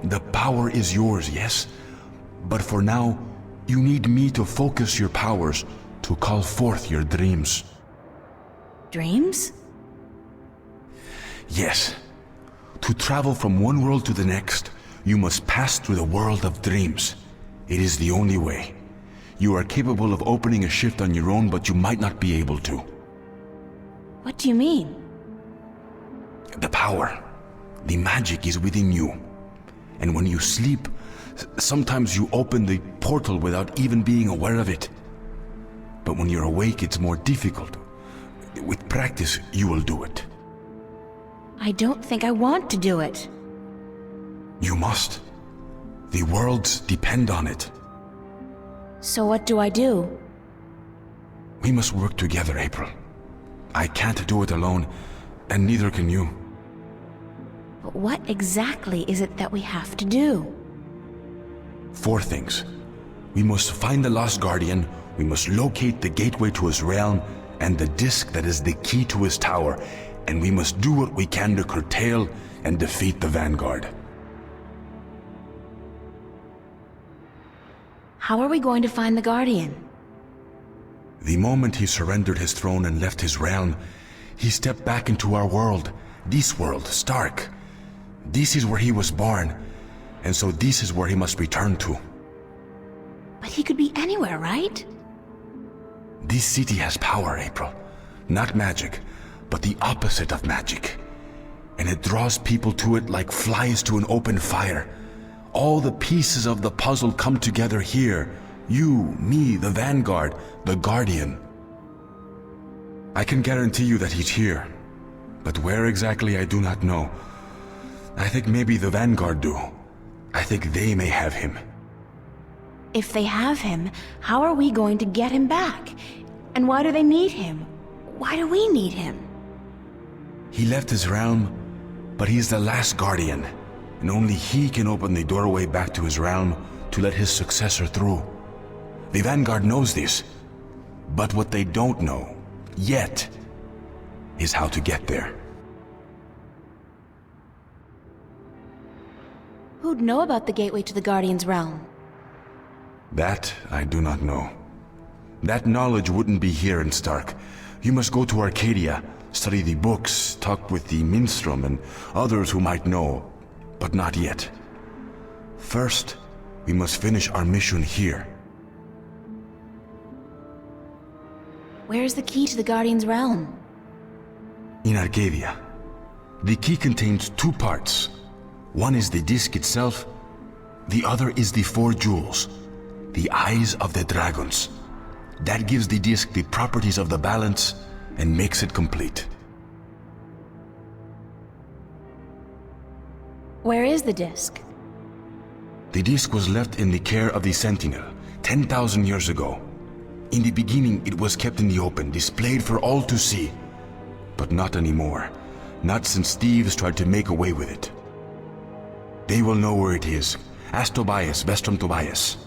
Speaker 8: The power is yours, yes? But for now, you need me to focus your powers to call forth your dreams.
Speaker 10: Dreams?
Speaker 8: Yes. To travel from one world to the next, you must pass through the world of dreams. It is the only way. You are capable of opening a shift on your own, but you might not be able to.
Speaker 10: What do you mean?
Speaker 8: The power, the magic is within you. And when you sleep, sometimes you open the portal without even being aware of it. But when you're awake, it's more difficult. With practice, you will do it.
Speaker 10: I don't think I want to do it.
Speaker 8: You must. The worlds depend on it.
Speaker 10: So what do I do?
Speaker 8: We must work together, April. I can't do it alone, and neither can you.
Speaker 10: But what exactly is it that we have to do?
Speaker 8: 4 things. We must find the lost guardian, we must locate the gateway to his realm, and the disc that is the key to his tower, and we must do what we can to curtail and defeat the Vanguard.
Speaker 10: How are we going to find the Guardian?
Speaker 8: The moment he surrendered his throne and left his realm, he stepped back into our world. This world, Stark. This is where he was born, and so this is where he must return to.
Speaker 10: But he could be anywhere, right?
Speaker 8: This city has power, April. Not magic, but the opposite of magic. And it draws people to it like flies to an open fire. All the pieces of the puzzle come together here. You, me, the Vanguard, the Guardian. I can guarantee you that he's here. But where exactly, I do not know. I think maybe the Vanguard do. I think they may have him.
Speaker 10: If they have him, how are we going to get him back? And why do they need him? Why do we need him?
Speaker 8: He left his realm, but he's the last Guardian. And only he can open the doorway back to his realm to let his successor through. The Vanguard knows this. But what they don't know, yet, is how to get there.
Speaker 10: Who'd know about the gateway to the Guardian's realm?
Speaker 8: That I do not know. That knowledge wouldn't be here in Stark. You must go to Arcadia, study the books, talk with the Minstrom and others who might know, but not yet. First, we must finish our mission here.
Speaker 10: Where's the key to the Guardian's realm?
Speaker 8: In Arcadia. The key contains two parts. One is the disc itself, the other is the 4 jewels, the eyes of the dragons. That gives the disc the properties of the balance and makes it complete.
Speaker 10: Where is the disc?
Speaker 8: The disc was left in the care of the Sentinel 10,000 years ago. In the beginning, it was kept in the open, displayed for all to see. But not anymore. Not since thieves tried to make away with it. They will know where it is. Ask Tobias, Vestrum Tobias.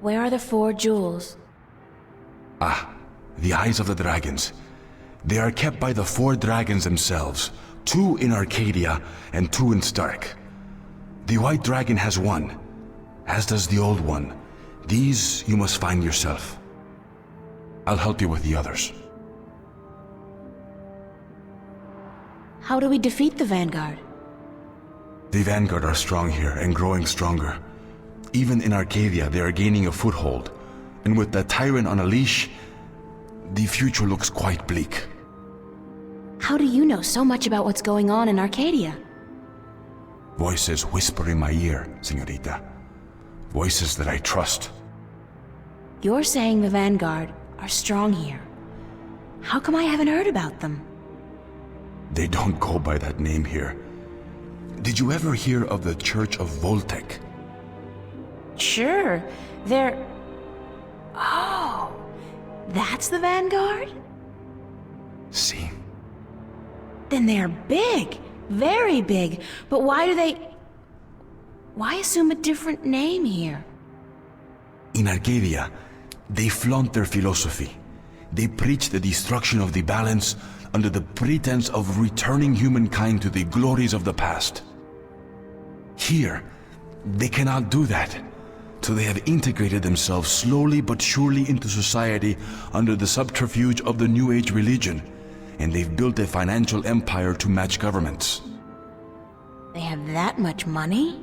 Speaker 10: Where are the 4 jewels?
Speaker 8: Ah, the eyes of the dragons. They are kept by the 4 dragons themselves. 2 in Arcadia and 2 in Stark. The white dragon has 1, as does the old one. These you must find yourself. I'll help you with the others.
Speaker 10: How do we defeat the Vanguard?
Speaker 8: The Vanguard are strong here and growing stronger. Even in Arcadia, they are gaining a foothold. And with the tyrant on a leash, the future looks quite bleak.
Speaker 10: How do you know so much about what's going on in Arcadia?
Speaker 8: Voices whisper in my ear, señorita. Voices that I trust.
Speaker 10: You're saying the Vanguard are strong here. How come I haven't heard about them?
Speaker 8: They don't go by that name here. Did you ever hear of the Church of Voltec?
Speaker 10: Sure, they're... Oh, that's the Vanguard?
Speaker 8: See?
Speaker 10: Then they're big, very big. But why do they... Why assume a different name here?
Speaker 8: In Arcadia, they flaunt their philosophy. They preach the destruction of the balance under the pretense of returning humankind to the glories of the past. Here, they cannot do that. So they have integrated themselves slowly but surely into society under the subterfuge of the New Age religion, and they've built a financial empire to match governments.
Speaker 10: They have that much money?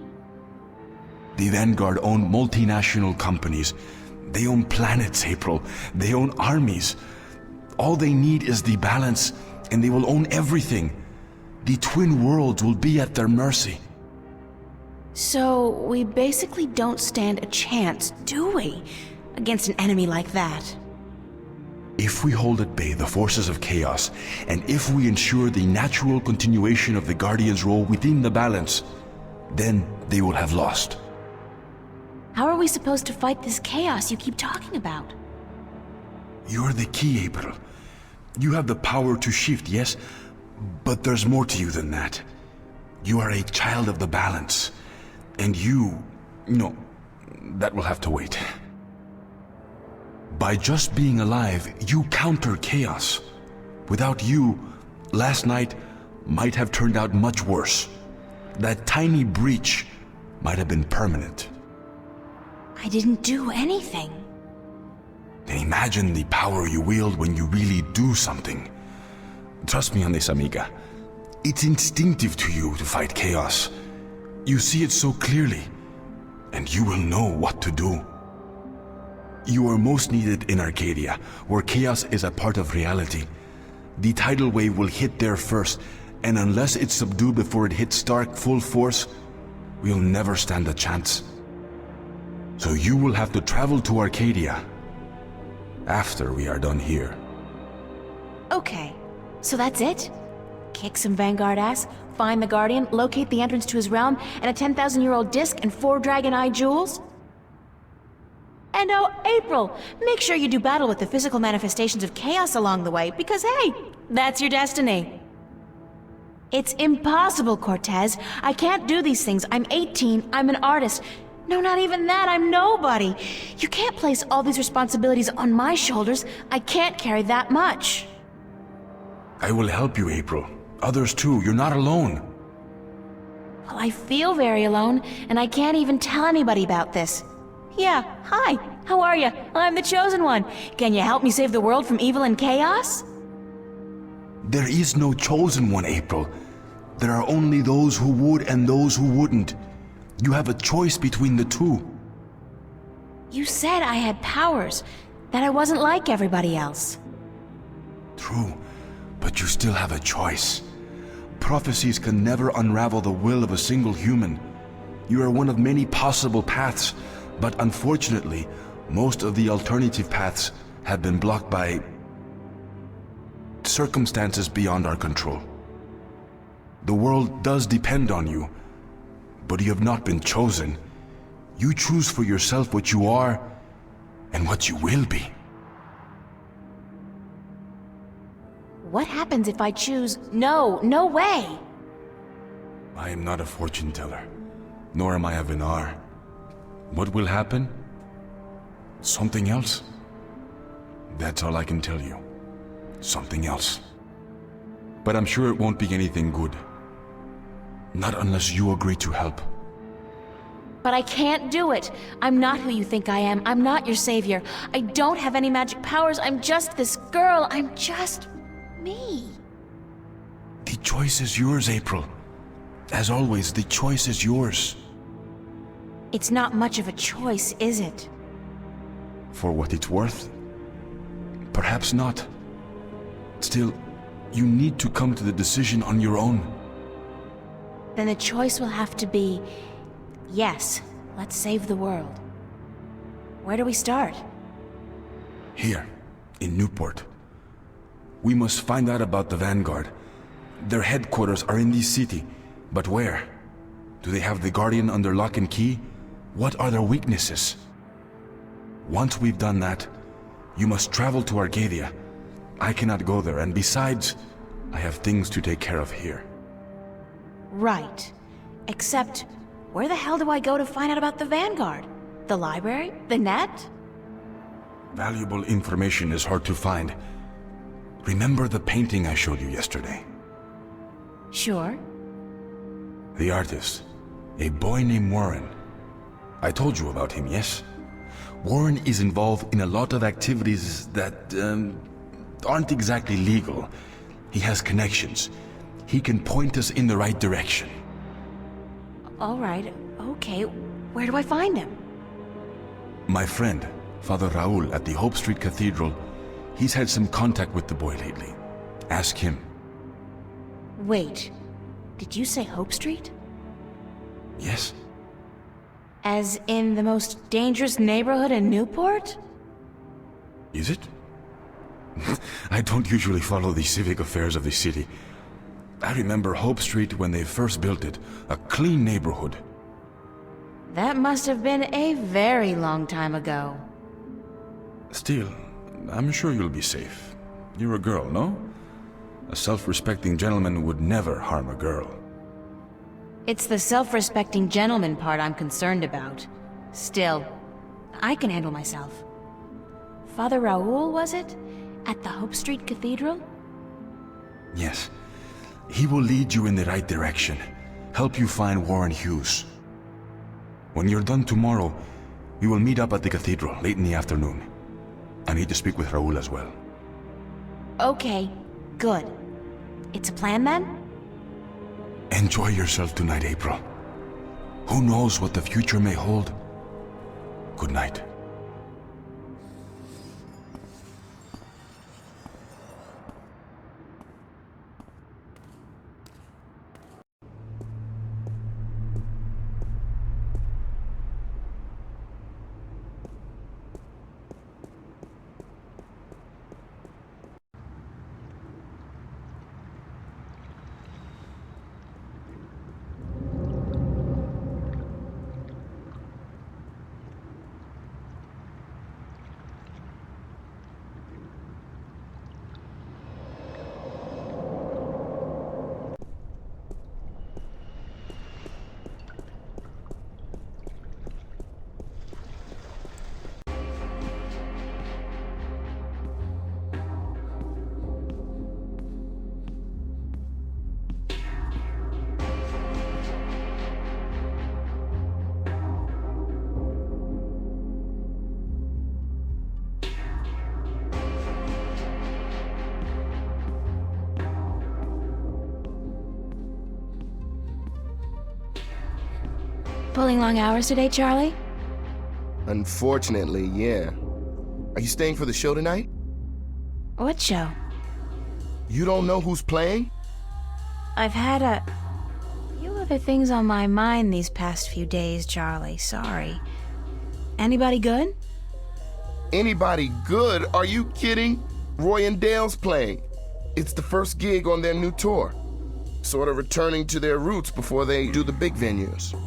Speaker 8: The Vanguard own multinational companies. They own planets, April. They own armies. All they need is the balance, and they will own everything. The twin worlds will be at their mercy.
Speaker 10: So, we basically don't stand a chance, do we? Against an enemy like that.
Speaker 8: If we hold at bay the forces of chaos, and if we ensure the natural continuation of the Guardian's role within the balance, then they will have lost.
Speaker 10: How are we supposed to fight this chaos you keep talking about?
Speaker 8: You're the key, April. You have the power to shift, yes? But there's more to you than that. You are a child of the balance. And you... No, that will have to wait. By just being alive, you counter chaos. Without you, last night might have turned out much worse. That tiny breach might have been permanent.
Speaker 10: I didn't do anything.
Speaker 8: Then imagine the power you wield when you really do something. Trust me on this, amiga. It's instinctive to you to fight chaos. You see it so clearly, and you will know what to do. You are most needed in Arcadia, where chaos is a part of reality. The tidal wave will hit there first, and unless it's subdued before it hits Stark full force, we'll never stand a chance. So you will have to travel to Arcadia after we are done here.
Speaker 10: Okay, so that's it? Kick some Vanguard ass, find the Guardian, locate the entrance to his realm, and a 10,000-year-old disc and 4 Dragon Eye jewels? And oh, April, make sure you do battle with the physical manifestations of chaos along the way, because hey, that's your destiny. It's impossible, Cortez. I can't do these things. I'm 18, I'm an artist. No, not even that, I'm nobody. You can't place all these responsibilities on my shoulders. I can't carry that much.
Speaker 8: I will help you, April. Others too, you're not alone.
Speaker 10: Well, I feel very alone, and I can't even tell anybody about this. Yeah, hi, how are you? I'm the Chosen One. Can you help me save the world from evil and chaos?
Speaker 8: There is no Chosen One, April. There are only those who would and those who wouldn't. You have a choice between the two.
Speaker 1: You said I had powers, that I wasn't like everybody else.
Speaker 8: True, but you still have a choice. Prophecies can never unravel the will of a single human. You are one of many possible paths, but unfortunately, most of the alternative paths have been blocked by circumstances beyond our control. The world does depend on you, but you have not been chosen. You choose for yourself what you are and what you will be.
Speaker 1: What happens if I choose no, no way?
Speaker 8: I am not a fortune teller, nor am I a Vinar. What will happen? Something else. That's all I can tell you. Something else. But I'm sure it won't be anything good. Not unless you agree to help.
Speaker 1: But I can't do it. I'm not who you think I am. I'm not your savior. I don't have any magic powers. I'm just this girl. I'm just me.
Speaker 8: The choice is yours, April. As always, the choice is yours.
Speaker 1: It's not much of a choice, is it?
Speaker 8: For what it's worth? Perhaps not. Still, you need to come to the decision on your own.
Speaker 1: Then the choice will have to be, yes, let's save the world. Where do we start?
Speaker 8: Here, in Newport. We must find out about the Vanguard. Their headquarters are in this city, but where? Do they have the Guardian under lock and key? What are their weaknesses? Once we've done that, you must travel to Arcadia. I cannot go there, and besides, I have things to take care of here.
Speaker 1: Right. Except, where the hell do I go to find out about the Vanguard? The library? The net?
Speaker 8: Valuable information is hard to find. Remember the painting I showed you yesterday?
Speaker 1: Sure.
Speaker 8: The artist, a boy named Warren. I told you about him, yes? Warren is involved in a lot of activities that aren't exactly legal. He has connections. He can point us in the right direction.
Speaker 1: All right, okay. Where do I find him?
Speaker 8: My friend, Father Raul at the Hope Street Cathedral, he's had some contact with the boy lately. Ask him.
Speaker 1: Wait, did you say Hope Street?
Speaker 8: Yes.
Speaker 1: As in the most dangerous neighborhood in Newport?
Speaker 8: Is it? I don't usually follow the civic affairs of the city. I remember Hope Street when they first built it, a clean neighborhood.
Speaker 1: That must have been a very long time ago.
Speaker 8: Still, I'm sure you'll be safe. You're a girl, no? A self-respecting gentleman would never harm a girl.
Speaker 1: It's the self-respecting gentleman part I'm concerned about. Still, I can handle myself. Father Raoul, was it? At the Hope Street Cathedral?
Speaker 8: Yes. He will lead you in the right direction. Help you find Warren Hughes. When you're done tomorrow, we will meet up at the cathedral late in the afternoon. I need to speak with Raoul as well.
Speaker 1: Okay, good. It's a plan then?
Speaker 8: Enjoy yourself tonight, April. Who knows what the future may hold? Good night.
Speaker 1: Pulling long hours today, Charlie?
Speaker 12: Unfortunately, yeah. Are you staying for the show tonight?
Speaker 1: What show?
Speaker 12: You don't know who's playing?
Speaker 1: I've had a few other things on my mind these past few days, Charlie. Sorry. Anybody good?
Speaker 12: Anybody good? Are you kidding? Roy and Dale's playing. It's the first gig on their new tour. Sort of returning to their roots before they do the big venues.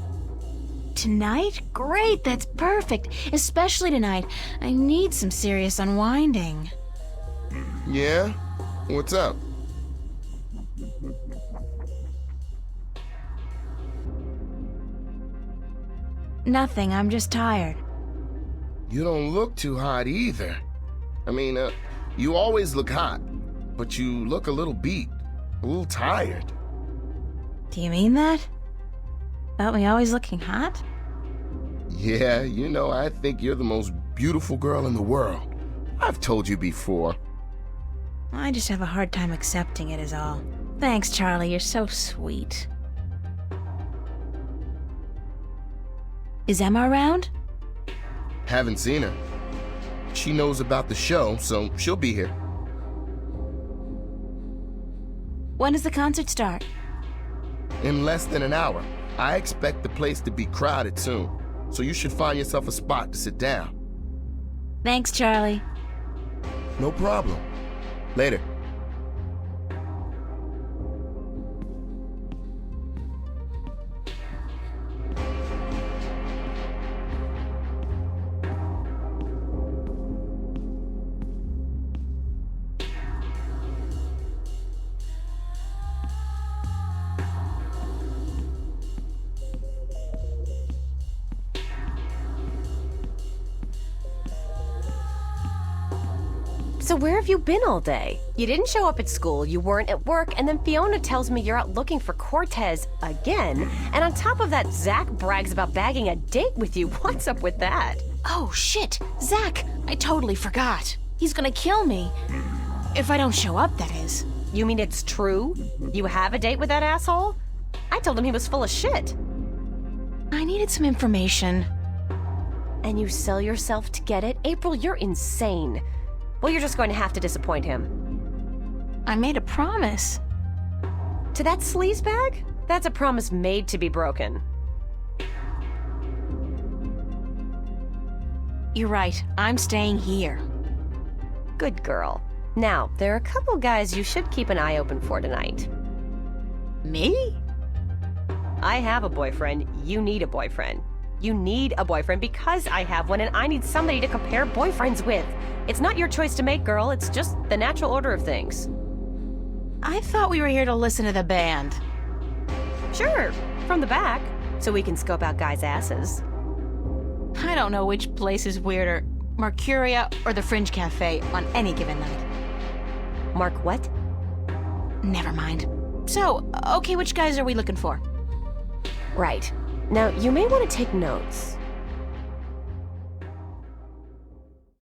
Speaker 1: Tonight? Great, that's perfect. Especially tonight. I need some serious unwinding.
Speaker 12: Yeah? What's up?
Speaker 1: Nothing, I'm just tired.
Speaker 12: You don't look too hot either. I mean, you always look hot, but you look a little beat, a little tired.
Speaker 1: Do you mean that? About me always looking hot?
Speaker 12: Yeah, you know, I think you're the most beautiful girl in the world. I've told you before.
Speaker 1: I just have a hard time accepting it is all. Thanks, Charlie, you're so sweet. Is Emma around?
Speaker 12: Haven't seen her. She knows about the show, so she'll be here.
Speaker 1: When does the concert start?
Speaker 12: In less than an hour. I expect the place to be crowded soon, so you should find yourself a spot to sit down.
Speaker 1: Thanks, Charlie.
Speaker 12: No problem. Later.
Speaker 13: So where have you been all day? You didn't show up at school, you weren't at work, and then Fiona tells me you're out looking for Cortez again. And on top of that, Zach brags about bagging a date with you. What's up with that?
Speaker 10: Oh, shit. Zach, I totally forgot. He's gonna kill me. If I don't show up, that is.
Speaker 13: You mean it's true? You have a date with that asshole? I told him he was full of shit.
Speaker 10: I needed some information.
Speaker 13: And you sell yourself to get it? April, you're insane. Well, you're just going to have to disappoint him.
Speaker 10: I made a promise.
Speaker 13: To that sleazebag? That's a promise made to be broken.
Speaker 10: You're right. I'm staying here.
Speaker 13: Good girl. Now, there are a couple guys you should keep an eye open for tonight.
Speaker 10: Me?
Speaker 13: I have a boyfriend. You need a boyfriend. You need a boyfriend because I have one and I need somebody to compare boyfriends with. It's not your choice to make, girl. It's just the natural order of things.
Speaker 10: I thought we were here to listen to the band.
Speaker 13: Sure, from the back, so we can scope out guys' asses.
Speaker 10: I don't know which place is weirder, Mercuria or the Fringe Cafe on any given night.
Speaker 13: Mark what?
Speaker 10: Never mind. So, okay, which guys are we looking for?
Speaker 13: Right. Now, you may want to take notes.